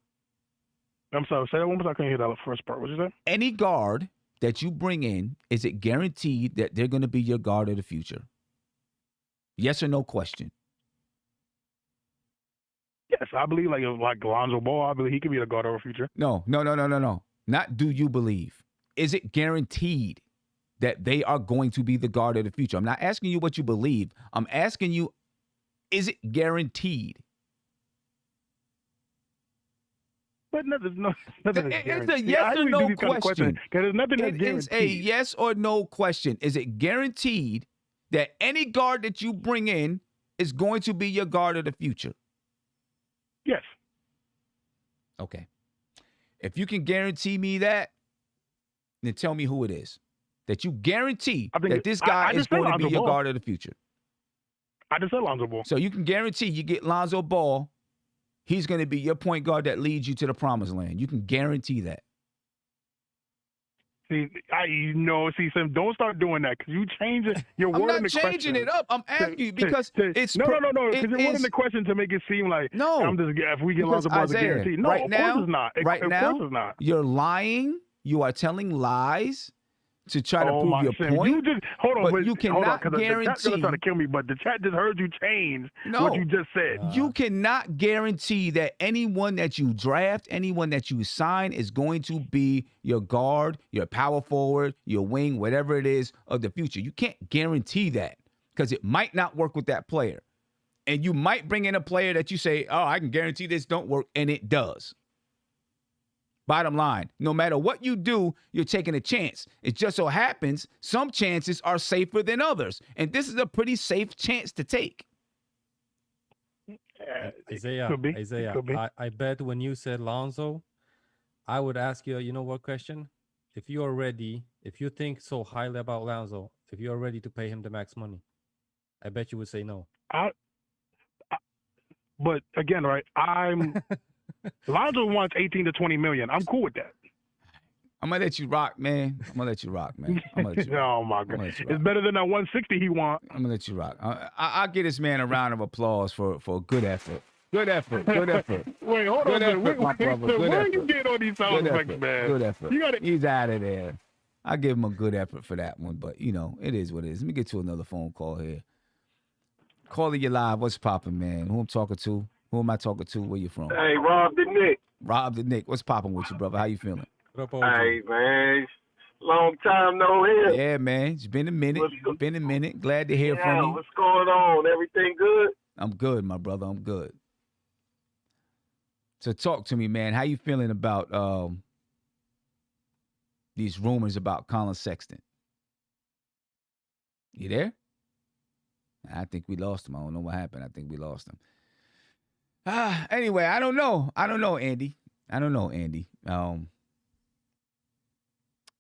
I'm sorry, say that one more time. I couldn't hear that first part. What did you say? Any guard that you bring in, is it guaranteed that they're going to be your guard of the future? Yes or no question? Yes, I believe like Lonzo Ball, I believe he could be the guard of the future. No. Not do you believe. Is it guaranteed that they are going to be the guard of the future? I'm not asking you what you believe. I'm asking you, is it guaranteed? But nothing is It's guaranteed. a yes or no question. Because there's nothing that's It guaranteed. is a yes or no question. Is it guaranteed that any guard that you bring in is going to be your guard of the future? Yes. Okay. If you can guarantee me that, then tell me who it is. That you guarantee that this guy is going to be your guard of the future. I just said Lonzo Ball. So you can guarantee you get Lonzo Ball, he's going to be your point guard that leads you to the promised land. You can guarantee that. See, Sim, don't start doing that because you change your word in the question. I'm not changing it up. I'm asking you because it's no. Because you're wording the question to make it seem like if we get Lonzo Ball, it's a guarantee. No, right of now, course it's not. Right of now, course it's not. You're lying. You are telling lies to try to prove your Sim, point. You just hold on, but you cannot guarantee. The chat's gonna try to kill me, but the chat just heard you change what you just said. You cannot guarantee that anyone that you draft, anyone that you sign, is going to be your guard, your power forward, your wing, whatever it is of the future. You can't guarantee that because it might not work with that player, and you might bring in a player that you say, "Oh, I can guarantee this don't work," and it does. Bottom line, no matter what you do, you're taking a chance. It just so happens some chances are safer than others. And this is a pretty safe chance to take. Isaiah, I bet when you said Lonzo, I would ask you, you know what question? If you think so highly about Lonzo, if you're ready to pay him the max money, I bet you would say no. But again, right, Lonzo wants 18 to 20 million. I'm cool with that. I'm gonna let you rock, man. Oh my God, it's better than that 160 he wants. I'm gonna let you rock. I'll give this man a round of applause for a good effort. Good effort. Wait, hold on. Where are you getting all these sound effects, man? Good effort. He's out of there. I'll give him a good effort for that one, but it is what it is. Let me get to another phone call here. Caller, you live. What's popping, man? Who I'm talking to? Who am I talking to? Where you from? Hey, Rob the Nick. Rob the Nick. What's popping with you, brother? How you feeling? Hey, man. Long time no hear. Yeah, man. It's been a minute. Glad to hear from you. What's going on? Everything good? I'm good, my brother. I'm good. So talk to me, man. How you feeling about these rumors about Collin Sexton? You there? I think we lost him. I don't know what happened. I think we lost him. Anyway, I don't know, Andy.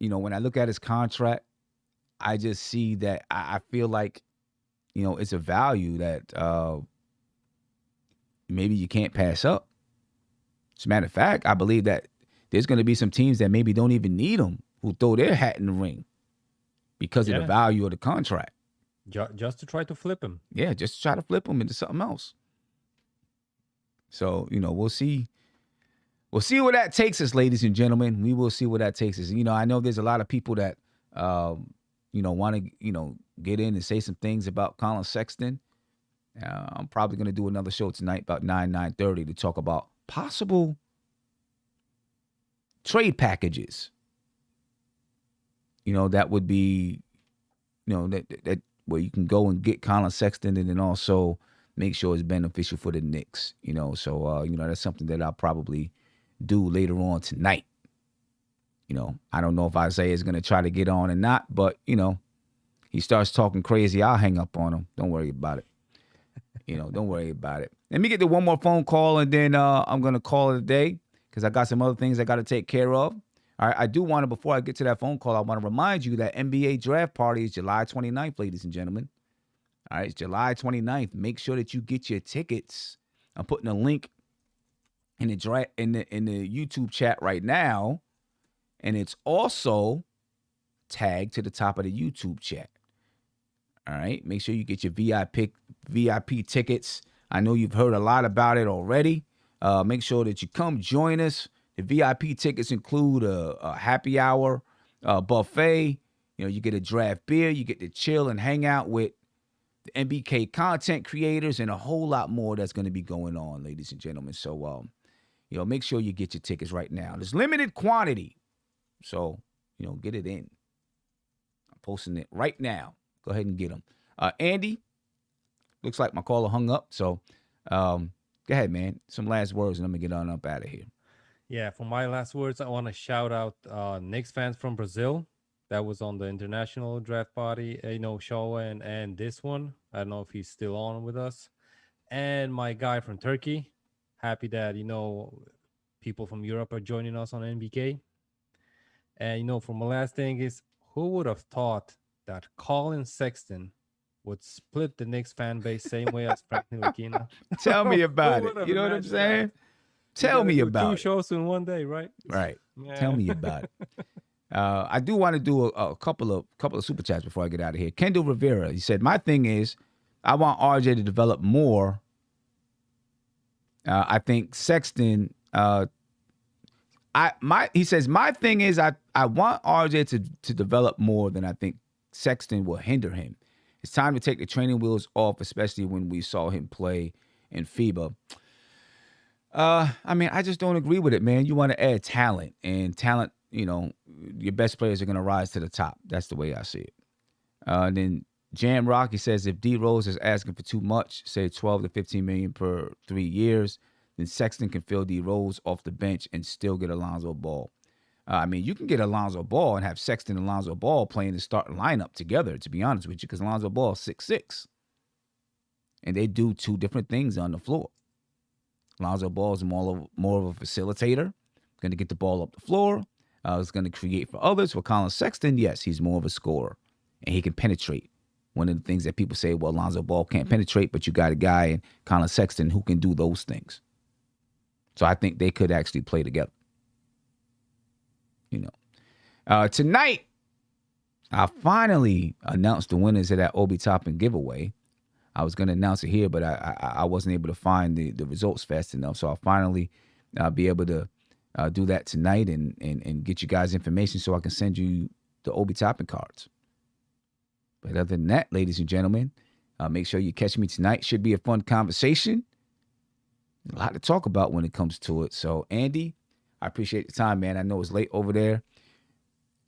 When I look at his contract, I just see that I feel like, it's a value that maybe you can't pass up. As a matter of fact, I believe that there's going to be some teams that maybe don't even need him who throw their hat in the ring because of the value of the contract. Just to try to flip him. Yeah, just to try to flip him into something else. So, we'll see. We'll see where that takes us, ladies and gentlemen. We will see where that takes us. I know there's a lot of people that, want to, get in and say some things about Collin Sexton. I'm probably going to do another show tonight about 9:30 to talk about possible trade packages. That would be, that where you can go and get Collin Sexton and then also make sure it's beneficial for the Knicks, So, that's something that I'll probably do later on tonight. I don't know if Isaiah is going to try to get on or not, but, he starts talking crazy, I'll hang up on him. Don't worry about it. Don't worry about it. Let me get to one more phone call, and then I'm going to call it a day because I got some other things I got to take care of. All right, I do want to, before I get to that phone call, I want to remind you that NBA draft party is July 29th, ladies and gentlemen. All right, it's July 29th. Make sure that you get your tickets. I'm putting a link in the YouTube chat right now, and it's also tagged to the top of the YouTube chat. All right, make sure you get your VIP tickets. I know you've heard a lot about it already. Make sure that you come join us. The VIP tickets include a happy hour, buffet. You get a draft beer. You get to chill and hang out with the MBK content creators and a whole lot more that's going to be going on, ladies and gentlemen. So, make sure you get your tickets right now. There's limited quantity. So, get it in. I'm posting it right now. Go ahead and get them. Andy, looks like my caller hung up. So, go ahead, man. Some last words, and I'm going to get on up out of here. Yeah, for my last words, I want to shout out Knicks fans from Brazil that was on the international draft party, show and this one. I don't know if he's still on with us. And my guy from Turkey. Happy that, people from Europe are joining us on NBK. And, for my last thing is, who would have thought that Collin Sexton would split the Knicks fan base same way as Frank Ntilikina? Tell me about Who it. would have You know what I'm imagined saying? that? Tell gotta me do about two it. shows in one day, right? Right. Yeah. Tell me about it. I do want to do a couple of super chats before I get out of here. Kendall Rivera, he said, my thing is, I want RJ to develop more. I think Sexton. He says my thing is I want RJ to develop more than I think Sexton will hinder him. It's time to take the training wheels off, especially when we saw him play in FIBA. I just don't agree with it, man. You want to add talent, and talent, your best players are going to rise to the top. That's the way I see it. And then Jam Rock, he says, if D Rose is asking for too much, say 12 to 15 million per 3 years, then Sexton can fill D Rose off the bench and still get Alonzo Ball. You can get Alonzo Ball and have Sexton and Alonzo Ball playing the starting lineup together, to be honest with you, because Alonzo Ball is 6'6". And they do two different things on the floor. Alonzo Ball is more of a facilitator, going to get the ball up the floor. Is going to create for others. For Collin Sexton, yes, he's more of a scorer, and he can penetrate. One of the things that people say, well, Alonzo Ball can't penetrate, but you got a guy in Collin Sexton who can do those things. So I think they could actually play together. Tonight, I finally announced the winners of that Obi Toppin giveaway. I was going to announce it here, but I wasn't able to find the results fast enough. So I'll finally be able to do that tonight and get you guys information so I can send you the Obi Toppin cards. But other than that, ladies and gentlemen, make sure you catch me tonight. Should be a fun conversation. A lot to talk about when it comes to it. So, Andy, I appreciate the time, man. I know it's late over there.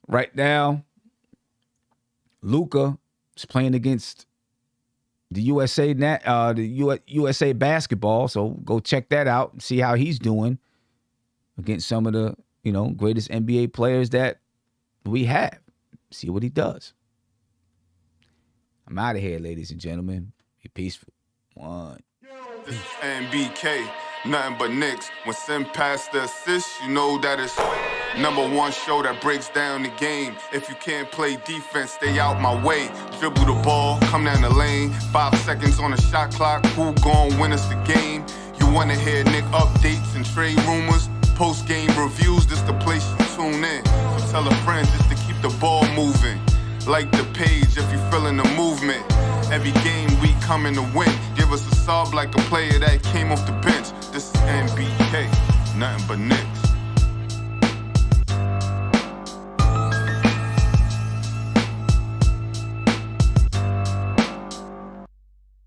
Right now, Luka is playing against the USA USA basketball. So go check that out and see how he's doing against some of the, greatest NBA players that we have. See what he does. I'm out of here, ladies and gentlemen. Be peaceful. One. This is NBK, nothing but Knicks. When send past the assist, you know that it's #1 show that breaks down the game. If you can't play defense, stay out my way. Dribble the ball, come down the lane. 5 seconds on the shot clock, who gon' win us the game? You wanna hear Nick updates and trade rumors? Post-game reviews, this the place you tune in. So tell a friend just to keep the ball moving. Like the page if you feeling the movement. Every game we coming to win. Give us a sub like a player that came off the bench. This is NBK, nothing but Knicks.